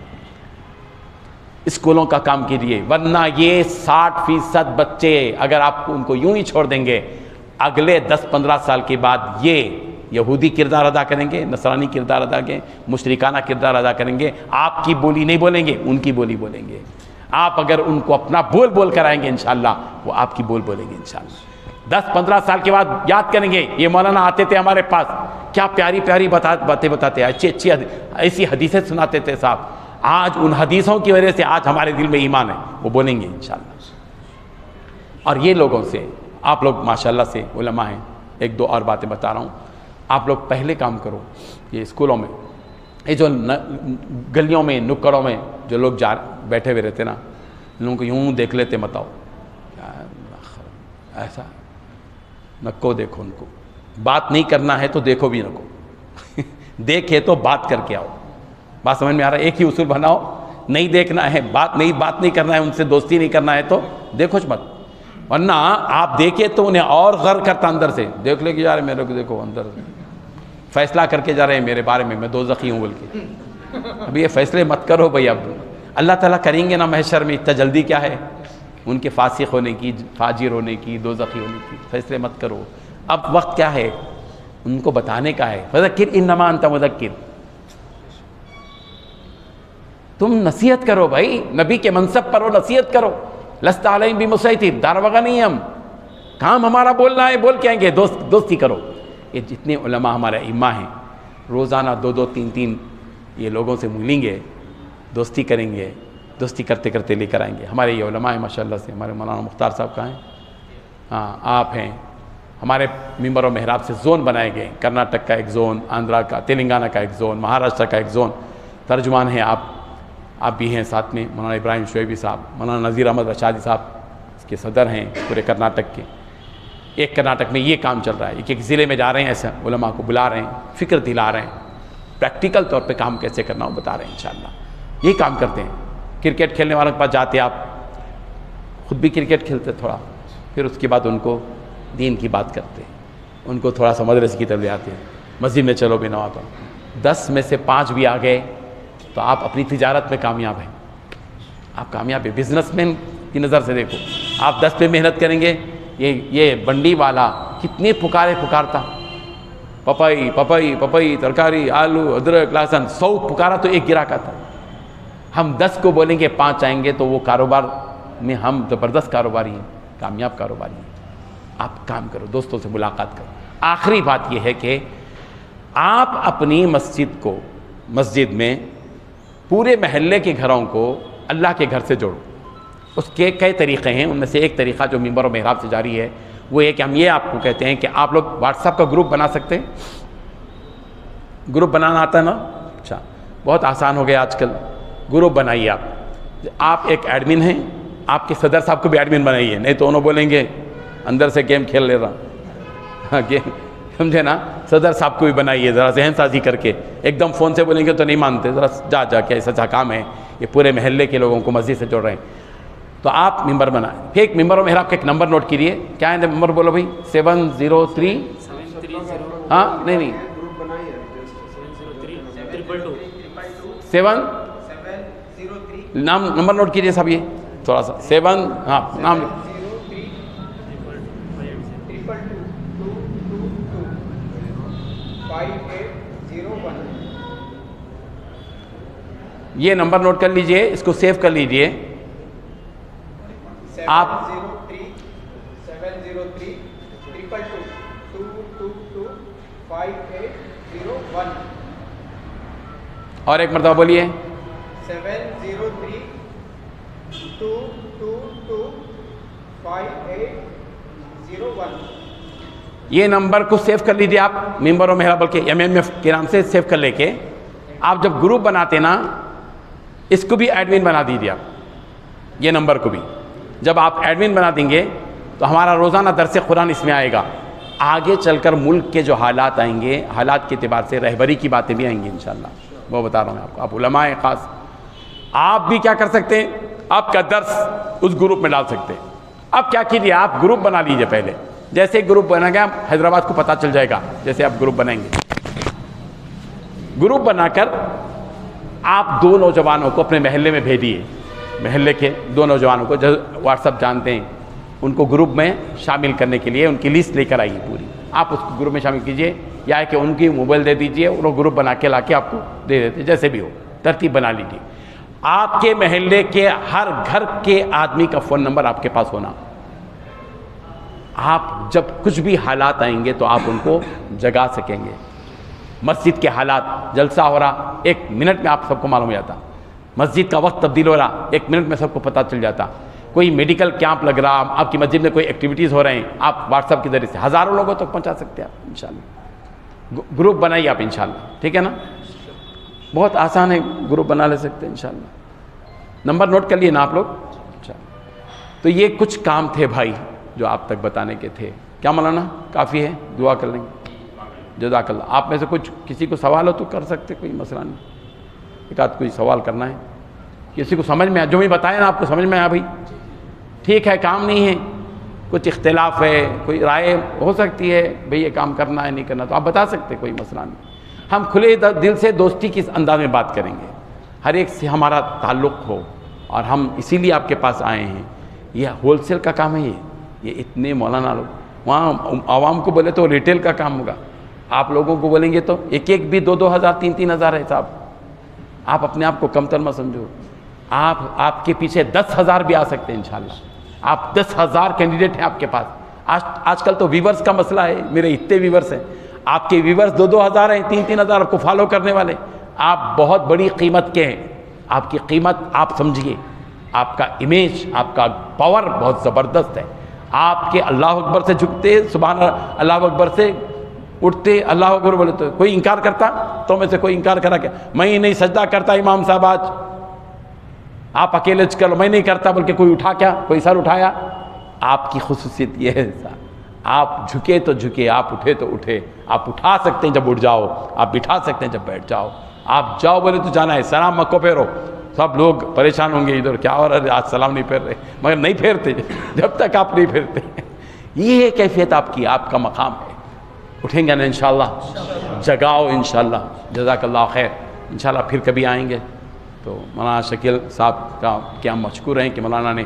اسکولوں کا کام کیجیے، ورنہ یہ 60% بچے اگر آپ ان کو یوں ہی چھوڑ دیں گے، اگلے 10-15 سال کے بعد یہ یہودی کردار ادا کریں گے، نصرانی کردار ادا کریں گے، مشرکانہ کردار ادا کریں گے، آپ کی بولی نہیں بولیں گے، ان کی بولی بولیں گے۔ آپ اگر ان کو اپنا بول کرائیں گے انشاءاللہ، وہ آپ کی بول بولیں گے انشاءاللہ۔ 10-15 سال کے بعد یاد کریں گے، یہ مولانا آتے تھے ہمارے پاس، کیا پیاری پیاری باتیں بتاتے، اچھی ایسی حدیثیں سناتے تھے صاحب، آج ان حدیثوں کی وجہ سے آج ہمارے دل میں ایمان ہے، وہ بولیں گے انشاءاللہ۔ اور یہ لوگوں سے آپ لوگ ماشاءاللہ سے علماء ہیں، 1-2 اور باتیں بتا رہا ہوں، آپ لوگ پہلے کام کرو، یہ اسکولوں میں، یہ جو گلیوں میں نکڑوں میں جو لوگ بیٹھے ہوئے رہتے نا، ان لوگوں کو یوں دیکھ لیتے، بتاؤ کیا ایسا، نکو دیکھو ان کو، بات نہیں کرنا ہے تو دیکھو بھی نکو دیکھے تو بات کر کے آؤ، بات سمجھ میں آ رہا ہے؟ ایک ہی اصول بناؤ، نہیں دیکھنا ہے، بات نہیں کرنا ہے، ان سے دوستی نہیں کرنا ہے تو دیکھو مت، ورنہ آپ دیکھے تو انہیں اور غر کرتا اندر سے، دیکھ لے کہ یار میرے کو دیکھو، اندر سے فیصلہ کر کے جا رہے ہیں میرے بارے میں دوزخی ہوں بول کے۔ اب یہ فیصلے مت کرو بھائی، اب اللہ تعالیٰ کریں گے نا محشر میں، اتنا جلدی کیا ہے ان کے فاسق ہونے کی، فاجر ہونے کی، دوزخی ہونے کی، فیصلے مت کرو، اب وقت کیا ہے ان کو بتانے کا ہے، فذکر انما انت مذکر، تم نصیحت کرو بھائی، نبی کے منصب پر ہو، نصیحت کرو، لست علیہم بمسیطر، داروغہ نہیں ہم، کام ہمارا بولنا ہے، بول کے آئیں گے، دوستی کرو۔ یہ جتنے علماء ہمارے ائمہ ہیں، روزانہ 2-2 3-3 یہ لوگوں سے ملیں گے، دوستی کریں گے، دوستی کرتے کرتے لے کر آئیں گے۔ ہمارے یہ علماء ہیں ماشاءاللہ سے، ہمارے مولانا مختار صاحب کہاں ہیں؟ ہاں آپ ہیں، ہمارے ممبر و محراب سے زون بنائے گئے، کرناٹک کا ایک زون، آندھرا کا، تلنگانہ کا ایک زون، مہاراشٹر کا ایک زون، ترجمان ہیں آپ بھی ہیں ساتھ میں، مولانا ابراہیم شعیبی صاحب، مولانا نذیر احمد رشادی صاحب اس کے صدر ہیں پورے کرناٹک کے۔ ایک کرناٹک میں یہ کام چل رہا ہے، ایک ضلع میں جا رہے ہیں، ایسے علماء کو بلا رہے ہیں، فکر دلا رہے ہیں، پریکٹیکل طور پہ کام کیسے کرنا وہ بتا رہے ہیں انشاءاللہ۔ یہی کام کرتے ہیں۔ کرکٹ کھیلنے والوں کے پاس جاتے آپ، خود بھی کرکٹ کھیلتے تھوڑا، پھر اس کے بعد ان کو دین کی بات کرتے ہیں، ان کو تھوڑا سا مدرسے کی طرف لے آتے ہیں، مسجد میں چلو بنا ہوتا، 10 میں سے 5 بھی آ گئے تو آپ اپنی تجارت میں کامیاب ہیں، آپ کامیاب ہیں۔ بزنس مین کی نظر سے دیکھو، آپ 10 پہ محنت کریں گے، یہ بنڈی والا کتنے پکارتا، پپائی ترکاری، آلو، ادرک، لہسن، 100 پکارا تو ایک گراہک آتا۔ ہم 10 کو بولیں گے 5 آئیں گے تو وہ کاروبار میں ہم زبردست کاروباری ہیں، کامیاب کاروباری ہیں۔ آپ کام کرو، دوستوں سے ملاقات کرو۔ آخری بات یہ ہے کہ آپ اپنی مسجد میں پورے محلے کے گھروں کو اللہ کے گھر سے جوڑو۔ اس کے کئی طریقے ہیں، ان میں سے ایک طریقہ جو ممبر و محراب سے جاری ہے وہ یہ کہ ہم یہ آپ کو کہتے ہیں کہ آپ لوگ واٹس ایپ کا گروپ بنا سکتے ہیں۔ گروپ بنانا آتا ہے نا؟ اچھا، بہت آسان ہو گیا آج کل، گروپ بنائیے آپ ایک ایڈمن ہیں، آپ کے صدر صاحب کو بھی ایڈمن بنائیے، نہیں تو انہوں بولیں گے اندر سے گیم کھیل لے رہا، ہاں گیم، سمجھے نا؟ صدر صاحب کو بھی بنائیے، ذرا ذہن سازی کر کے، ایک دم فون سے بولیں گے تو نہیں مانتے، ذرا جا کے ایسا کام ہے، یہ پورے محلے کے لوگوں کو مسجد سے جوڑ رہے ہیں۔ تو آپ ممبر بنائیں. پھر ایک ممبر و محراب کا ایک نمبر نوٹ کیجیے. کیا ہے نمبر بولو بھائی؟ 703. ہاں نہیں 7 نام نمبر نوٹ کیجیے صاحب. یہ تھوڑا سا 7 ہاں نام. یہ نمبر نوٹ کر لیجئے, اس کو سیو کر لیجئے آپ. 703-702-222-5801. اور ایک مرتبہ بولیے. 703-222-5801. یہ نمبر کو سیو کر لیجئے آپ ممبر و محراب بلکہ MMF کے نام سے سیو کر لے کے. آپ جب گروپ بناتے نا, اس کو بھی ایڈمن بنا دیجیے آپ. یہ نمبر کو بھی جب آپ ایڈمن بنا دیں گے تو ہمارا روزانہ درس قرآن اس میں آئے گا. آگے چل کر ملک کے جو حالات آئیں گے, حالات کے اعتبار سے رہبری کی باتیں بھی آئیں گی انشاءاللہ. وہ بتا رہا ہوں میں آپ کو. آپ علماء خاص آپ بھی کیا کر سکتے ہیں, آپ کا درس اس گروپ میں ڈال سکتے ہیں. اب کیا کیجیے, آپ گروپ بنا لیجیے پہلے. جیسے گروپ بنا گیا حیدرآباد کو پتہ چل جائے گا جیسے آپ گروپ بنائیں گے. گروپ بنا کر آپ 2 نوجوانوں کو اپنے محلے میں بھیجیے. محلے کے 2 نوجوانوں کو جو واٹس ایپ جانتے ہیں ان کو گروپ میں شامل کرنے کے لیے ان کی لسٹ لے کر آئیے پوری. آپ اس کو گروپ میں شامل کیجیے, یا کہ ان کی موبائل دے دیجیے, وہ گروپ بنا کے لا کے آپ کو دے دیتے. جیسے بھی ہو ترتیب بنا لیجیے. آپ کے محلے کے ہر گھر کے آدمی کا فون نمبر آپ کے پاس ہونا. آپ جب کچھ بھی حالات آئیں گے تو آپ ان کو جگا سکیں گے. مسجد کے حالات, جلسہ ہو رہا 1 منٹ میں آپ سب کو معلوم ہو جاتا. مسجد کا وقت تبدیل ہو رہا 1 منٹ میں سب کو پتہ چل جاتا. کوئی میڈیکل کیمپ لگ رہا, آپ کی مسجد میں کوئی ایکٹیویٹیز ہو رہے ہیں, آپ واٹس ایپ کے ذریعے سے ہزاروں لوگوں تک پہنچا سکتے ہیں آپ انشاءاللہ. گروپ بنائیے آپ انشاءاللہ, ٹھیک ہے نا. بہت آسان ہے, گروپ بنا لے سکتے ہیں انشاءاللہ. نمبر نوٹ کر لیے نا آپ لوگ. تو یہ کچھ کام تھے بھائی جو آپ تک بتانے کے تھے. کیا مولانا کافی ہے؟ دعا کر لیں گے. جزاک اللہ. آپ میں سے کچھ کسی کو سوال ہو تو کر سکتے, کوئی مسئلہ نہیں. ایک آدھ کوئی سوال کرنا ہے, کسی کو سمجھ میں آیا جو میں بتایا نا آپ کو سمجھ میں آیا بھائی, ٹھیک ہے. کام نہیں ہے, کچھ اختلاف ہے, کوئی رائے ہو سکتی ہے بھئی یہ کام کرنا ہے نہیں کرنا, تو آپ بتا سکتے, کوئی مسئلہ نہیں. ہم کھلے دل سے دوستی کی انداز میں بات کریں گے. ہر ایک سے ہمارا تعلق ہو, اور ہم اسی لیے آپ کے پاس آئے ہیں. یہ ہول سیل کا کام ہے. یہ اتنے مولانا لوگ وہاں عوام کو بولے تو ریٹیل کا کام ہوگا. آپ لوگوں کو بولیں گے تو ایک بھی 2-2 ہزار 3-3 ہزار ہے صاحب. آپ اپنے آپ کو کمتر مت سمجھو. آپ کے پیچھے 10,000 بھی آ سکتے ہیں انشاءاللہ. آپ 10,000 کینڈیڈیٹ ہیں آپ کے پاس. آج کل تو ویورز کا مسئلہ ہے. میرے اتنے ویورز ہیں, آپ کے ویورز 2-2 ہزار ہیں, 3-3 ہزار آپ کو فالو کرنے والے. آپ بہت بڑی قیمت کے ہیں. آپ کی قیمت آپ سمجھیے. آپ کا امیج, آپ کا پاور بہت زبردست ہے. آپ کے اللہ اکبر سے جھکتے, سبحان اللہ اکبر سے اٹھتے, اللہ اکبر بولے تو کوئی انکار کرتا؟ تو میں سے کوئی انکار کرا کیا؟ میں ہی نہیں سجدہ کرتا امام صاحب آج, آپ اکیلے کر لو. میں نہیں کرتا, بلکہ کوئی اٹھا کیا؟ کوئی سر اٹھایا؟ آپ کی خصوصیت یہ ہے. آپ جھکے تو جھکے, آپ اٹھے تو اٹھے. آپ اٹھا سکتے ہیں جب اٹھ جاؤ, آپ بٹھا سکتے ہیں جب بیٹھ جاؤ. آپ جاؤ بولے تو جانا ہے. سلام مکو پھیرو. سب لوگ پریشان ہوں گے ادھر, کیا اور آج سلام نہیں پھیر رہے, مگر نہیں پھیرتے جب تک آپ نہیں پھیرتے. یہ ہے کیفیت آپ کی, آپ کا مقام ہے. اٹھیں گے نا انشاءاللہ, جگاؤ انشاءاللہ. جزاک اللہ خیر. انشاءاللہ پھر کبھی آئیں گے. تو مولانا شکیل صاحب کا کیا مشکور ہیں کہ مولانا نے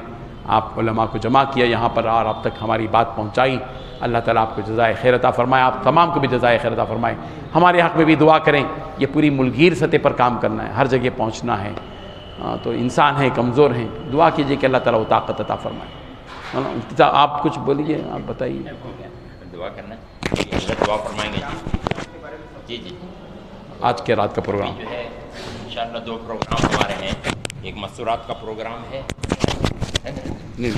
آپ علماء کو جمع کیا یہاں پر اور آپ تک ہماری بات پہنچائی. اللہ تعالیٰ آپ کو جزائے خیر عطا فرمائے, آپ تمام کو بھی جزائے خیر عطا فرمائے. ہمارے حق میں بھی دعا کریں. یہ پوری ملکگیر سطح پر کام کرنا ہے, ہر جگہ پہنچنا ہے. تو انسان ہیں, کمزور ہیں, دعا کیجئے کہ اللہ تعالیٰ وہ طاقت عطا فرمائے. آپ کچھ بولیے, آپ بتائیے. دعا کرنا دعا فرمائیں گے. جی جی آج کے رات کا پروگرام جو ہے انشاءاللہ 2 پروگرام ہمارے ہیں. ایک مسورات کا پروگرام ہے. نہیں